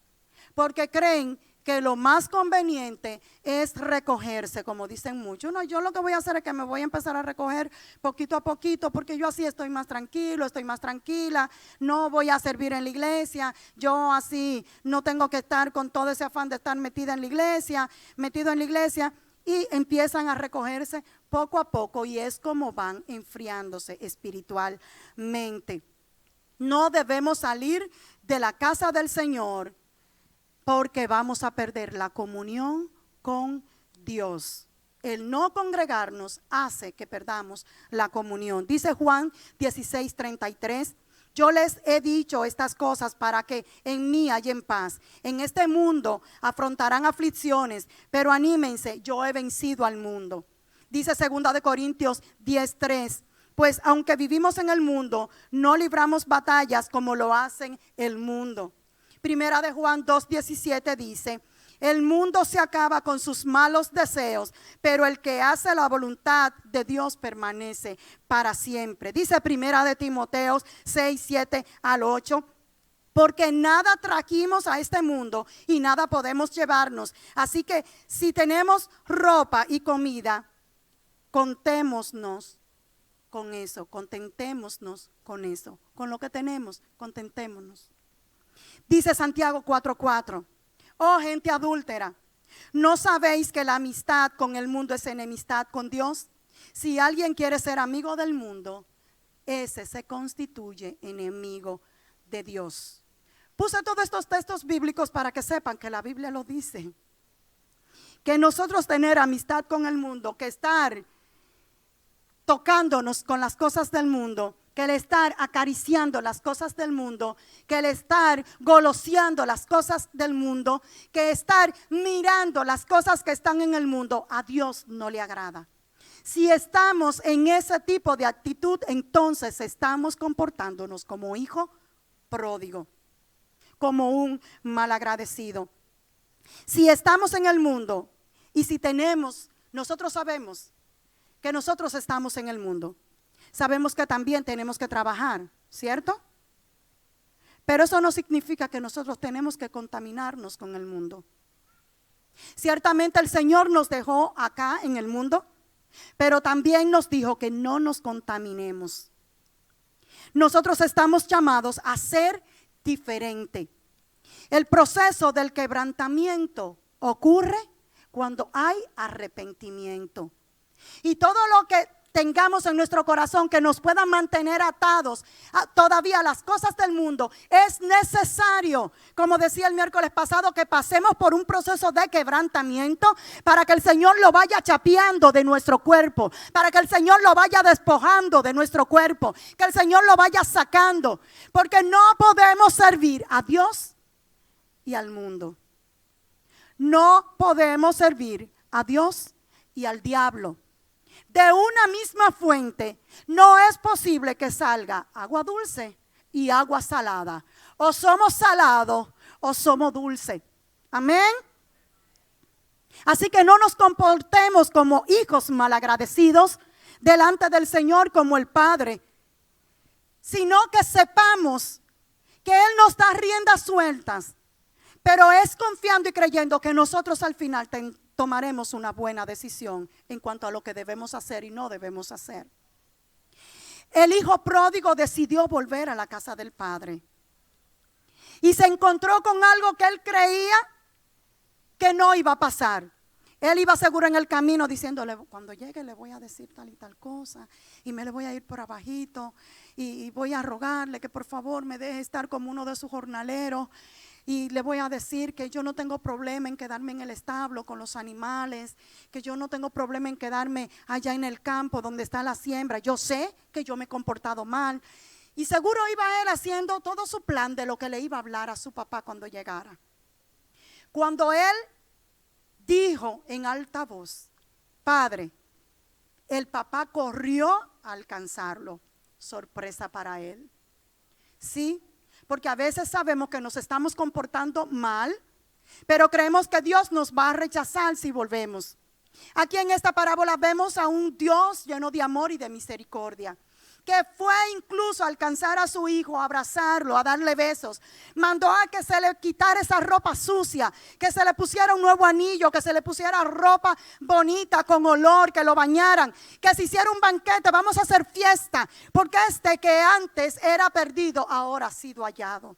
[SPEAKER 1] porque creen que lo más conveniente es recogerse, como dicen muchos. No, yo lo que voy a hacer es que me voy a empezar a recoger poquito a poquito, porque yo así estoy más tranquilo, estoy más tranquila, no voy a servir en la iglesia, yo así no tengo que estar con todo ese afán de estar metido en la iglesia, y empiezan a recogerse poco a poco, y es como van enfriándose espiritualmente. No debemos salir de la casa del Señor porque vamos a perder la comunión con Dios. El no congregarnos hace que perdamos la comunión. Dice Juan 16:33, yo les he dicho estas cosas para que en mí hallen paz. En este mundo afrontarán aflicciones, pero anímense, yo he vencido al mundo. Dice 2 Corintios 10:3, pues aunque vivimos en el mundo, no libramos batallas como lo hacen el mundo. Primera de Juan 2:17 dice, el mundo se acaba con sus malos deseos, pero el que hace la voluntad de Dios permanece para siempre. Dice Primera de Timoteo 6:7-8, porque nada trajimos a este mundo y nada podemos llevarnos. Así que si tenemos ropa y comida, contentémonos con eso, con lo que tenemos, contentémonos. Dice Santiago 4:4, oh gente adúltera, ¿no sabéis que la amistad con el mundo es enemistad con Dios? Si alguien quiere ser amigo del mundo, ese se constituye enemigo de Dios. Puse todos estos textos bíblicos para que sepan que la Biblia lo dice. Que nosotros tener amistad con el mundo, que estar tocándonos con las cosas del mundo, que el estar acariciando las cosas del mundo, que el estar goloseando las cosas del mundo, que estar mirando las cosas que están en el mundo, a Dios no le agrada. Si estamos en ese tipo de actitud, entonces estamos comportándonos como hijo pródigo, como un malagradecido. Si estamos en el mundo y si nosotros sabemos que nosotros estamos en el mundo, sabemos que también tenemos que trabajar, ¿cierto? Pero eso no significa que nosotros tenemos que contaminarnos con el mundo. Ciertamente el Señor nos dejó acá en el mundo, pero también nos dijo que no nos contaminemos. Nosotros estamos llamados a ser diferente. El proceso del quebrantamiento ocurre cuando hay arrepentimiento. Y todo lo que tengamos en nuestro corazón que nos pueda mantener atados todavía a las cosas del mundo, es necesario, como decía el miércoles pasado, que pasemos por un proceso de quebrantamiento para que el Señor lo vaya chapeando de nuestro cuerpo, para que el Señor lo vaya despojando de nuestro cuerpo, que el Señor lo vaya sacando, porque no podemos servir a Dios y al mundo. No podemos servir a Dios y al diablo. De una misma fuente no es posible que salga agua dulce y agua salada. O somos salados o somos dulces. Amén. Así que no nos comportemos como hijos malagradecidos delante del Señor como el Padre, sino que sepamos que Él nos da riendas sueltas, pero es confiando y creyendo que nosotros al final tomaremos una buena decisión en cuanto a lo que debemos hacer y no debemos hacer. El hijo pródigo decidió volver a la casa del padre y se encontró con algo que él creía que no iba a pasar. Él iba seguro en el camino diciéndole, cuando llegue le voy a decir tal y tal cosa y me le voy a ir por abajito y voy a rogarle que por favor me deje estar como uno de sus jornaleros. Y le voy a decir que yo no tengo problema en quedarme en el establo con los animales, que yo no tengo problema en quedarme allá en el campo donde está la siembra. Yo sé que yo me he comportado mal. Y seguro iba él haciendo todo su plan de lo que le iba a hablar a su papá cuando llegara. Cuando él dijo en alta voz, Padre, el papá corrió a alcanzarlo. Sorpresa para él. Sí. Porque a veces sabemos que nos estamos comportando mal, pero creemos que Dios nos va a rechazar si volvemos. Aquí en esta parábola vemos a un Dios lleno de amor y de misericordia, que fue incluso a alcanzar a su hijo, a abrazarlo, a darle besos. Mandó a que se le quitara esa ropa sucia, que se le pusiera un nuevo anillo, que se le pusiera ropa bonita con olor, que lo bañaran, que se hiciera un banquete. Vamos a hacer fiesta, porque este que antes era perdido ahora ha sido hallado.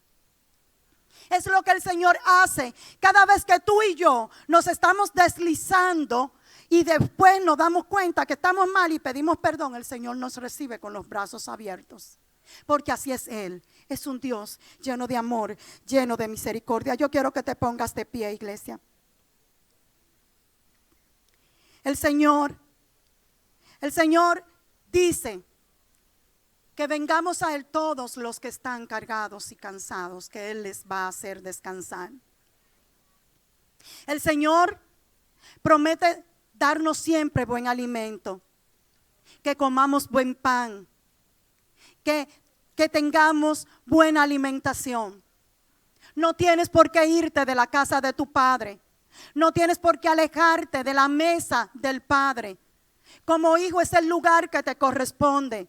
[SPEAKER 1] Es lo que el Señor hace cada vez que tú y yo nos estamos deslizando y después nos damos cuenta que estamos mal y pedimos perdón. El Señor nos recibe con los brazos abiertos, porque así es Él. Es un Dios lleno de amor, lleno de misericordia. Yo quiero que te pongas de pie, iglesia. El Señor dice que vengamos a Él todos los que están cargados y cansados, que Él les va a hacer descansar. El Señor promete darnos siempre buen alimento, que comamos buen pan, que tengamos buena alimentación. No tienes por qué irte de la casa de tu padre, no tienes por qué alejarte de la mesa del Padre. Como hijo es el lugar que te corresponde.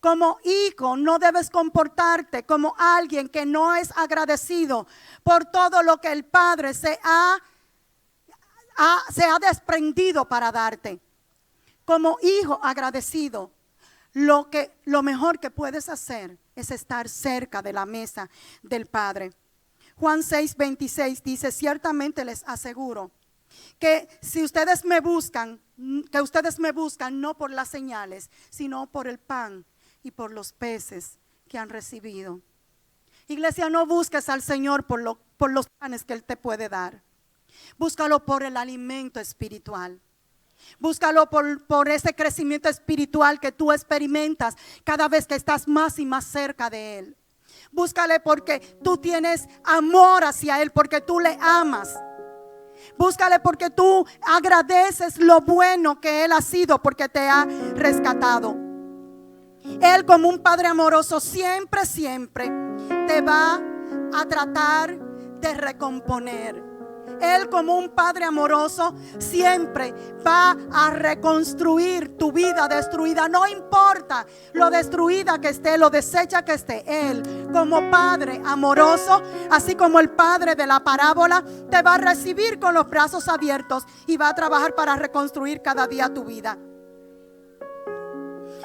[SPEAKER 1] Como hijo no debes comportarte como alguien que no es agradecido por todo lo que el Padre se ha desprendido para darte. Como hijo agradecido, lo mejor que puedes hacer es estar cerca de la mesa del Padre. Juan 6:26 dice: ciertamente les aseguro que si ustedes me buscan, no por las señales, sino por el pan y por los peces que han recibido. Iglesia, no busques al Señor por los panes que Él te puede dar. Búscalo por el alimento espiritual. Búscalo por ese crecimiento espiritual que tú experimentas cada vez que estás más y más cerca de Él. Búscale porque tú tienes amor hacia Él, porque tú le amas. Búscale porque tú agradeces lo bueno que Él ha sido, porque te ha rescatado. Él, como un Padre amoroso, siempre te va a tratar de recomponer. Él, como un Padre amoroso, siempre va a reconstruir tu vida destruida. No importa lo destruida que esté, lo deshecha que esté. Él, como Padre amoroso, así como el Padre de la parábola, te va a recibir con los brazos abiertos y va a trabajar para reconstruir cada día tu vida.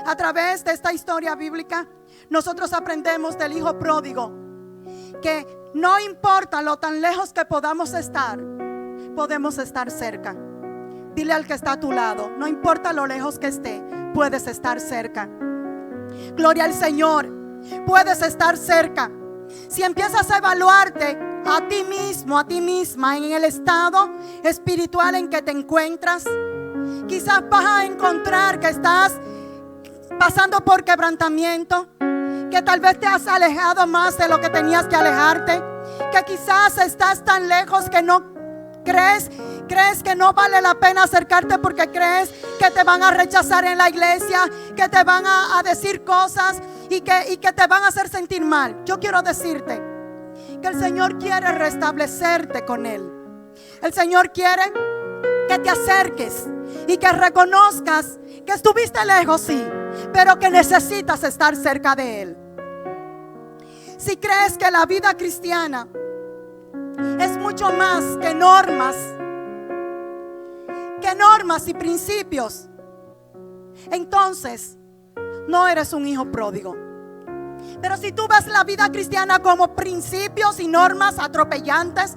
[SPEAKER 1] A través de esta historia bíblica, nosotros aprendemos del hijo pródigo que no importa lo tan lejos que podamos estar, podemos estar cerca. Dile al que está a tu lado: no importa lo lejos que esté, puedes estar cerca. Gloria al Señor, puedes estar cerca. Si empiezas a evaluarte a ti mismo, a ti misma, en el estado espiritual en que te encuentras, quizás vas a encontrar que estás pasando por quebrantamiento, que tal vez te has alejado más de lo que tenías que alejarte, que quizás estás tan lejos que no crees que no vale la pena acercarte porque crees que te van a rechazar en la iglesia, que te van a decir cosas y que te van a hacer sentir mal. Yo quiero decirte que el Señor quiere restablecerte con Él. El Señor quiere que te acerques y que reconozcas que estuviste lejos, sí, pero que necesitas estar cerca de Él. Si crees que la vida cristiana es mucho más que normas y principios, entonces no eres un hijo pródigo. Pero si tú ves la vida cristiana como principios y normas atropellantes,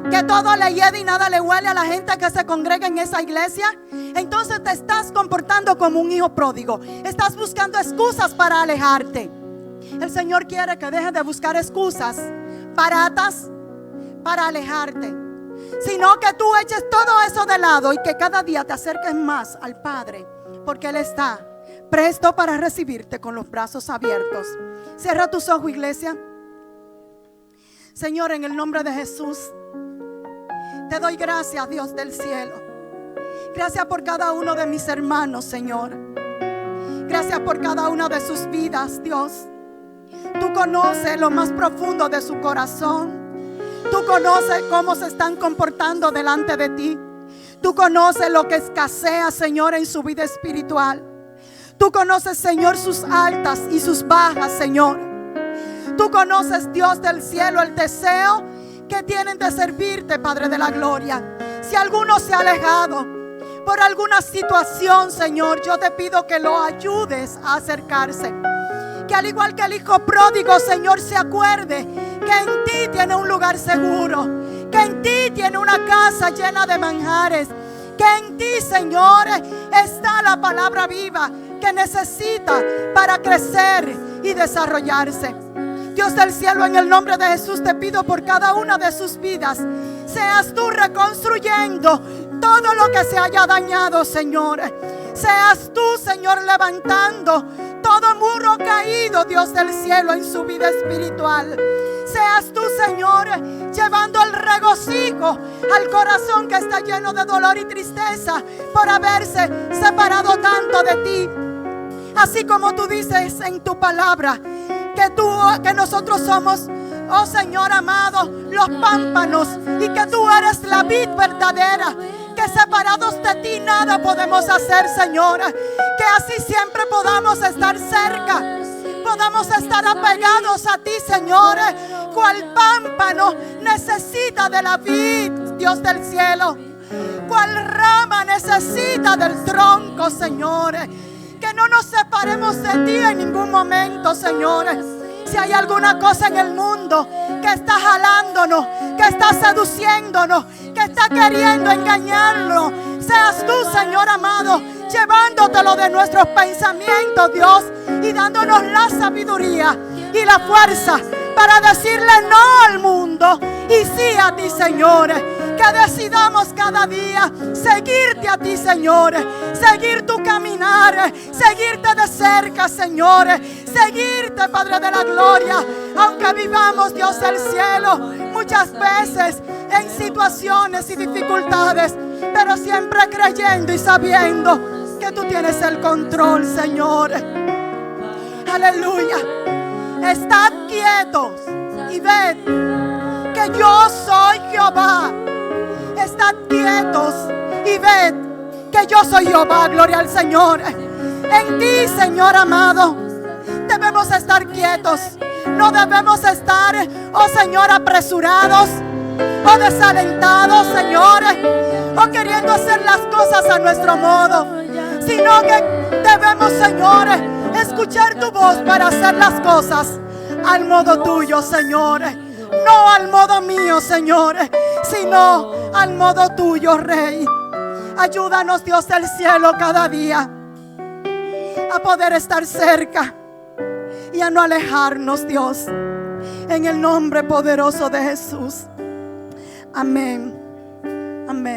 [SPEAKER 1] que todo le hiede y nada le huele a la gente que se congrega en esa iglesia, entonces te estás comportando como un hijo pródigo. Estás buscando excusas para alejarte. El Señor quiere que dejes de buscar excusas baratas para alejarte, sino que tú eches todo eso de lado y que cada día te acerques más al Padre, porque Él está presto para recibirte con los brazos abiertos. Cierra tus ojos, iglesia. Señor, en el nombre de Jesús, te doy gracias, Dios del cielo. Gracias por cada uno de mis hermanos, Señor. Gracias por cada una de sus vidas, Dios. Tú conoces lo más profundo de su corazón. Tú conoces cómo se están comportando delante de ti. Tú conoces lo que escasea, Señor, en su vida espiritual. Tú conoces, Señor, sus altas y sus bajas, Señor. Tú conoces, Dios del cielo, el deseo que tienen de servirte, Padre de la gloria. Si alguno se ha alejado por alguna situación, Señor, yo te pido que lo ayudes a acercarse. Que al igual que el hijo pródigo, Señor, se acuerde que en ti tiene un lugar seguro, que en ti tiene una casa llena de manjares, que en ti, Señor, está la palabra viva que necesita para crecer y desarrollarse. Dios del cielo, en el nombre de Jesús te pido por cada una de sus vidas, seas tú reconstruyendo todo lo que se haya dañado, Señor. Seas tú, Señor, levantando todo muro caído, Dios del cielo, en su vida espiritual. Seas tú, Señor, llevando el regocijo al corazón que está lleno de dolor y tristeza por haberse separado tanto de ti. Así como tú dices en tu palabra que nosotros somos, oh Señor amado, los pámpanos, y que tú eres la vid verdadera, que separados de ti nada podemos hacer, Señor. Que así siempre podamos estar cerca, podamos estar apegados a ti, Señor. Cual pámpano necesita de la vid, Dios del cielo. Cual rama necesita del tronco, Señor. Que no nos separemos de ti en ningún momento, Señor. Si hay alguna cosa en el mundo que está jalándonos, que está seduciéndonos, que está queriendo engañarnos, seas tú, Señor amado, llevándotelo de nuestros pensamientos, Dios, y dándonos la sabiduría y la fuerza para decirle no al mundo y sí a ti, Señor. Que decidamos cada día seguirte a ti, Señor, seguir tu caminar, seguirte de cerca, Señor, seguirte, Padre de la gloria, aunque vivamos, Dios del cielo, muchas veces en situaciones y dificultades, pero siempre creyendo y sabiendo que tú tienes el control, Señor. Aleluya. Estad quietos y ved que yo soy Jehová. Estad quietos y ved que yo soy Jehová. Gloria al Señor. En ti, Señor amado, debemos estar quietos. No debemos estar, oh Señor, apresurados o desalentados, Señor, o queriendo hacer las cosas a nuestro modo, sino que debemos, Señor, escuchar tu voz para hacer las cosas al modo tuyo, Señor. No al modo mío, Señor, sino al modo tuyo, Rey. Ayúdanos, Dios del cielo, cada día a poder estar cerca y a no alejarnos, Dios. En el nombre poderoso de Jesús. Amén. Amén.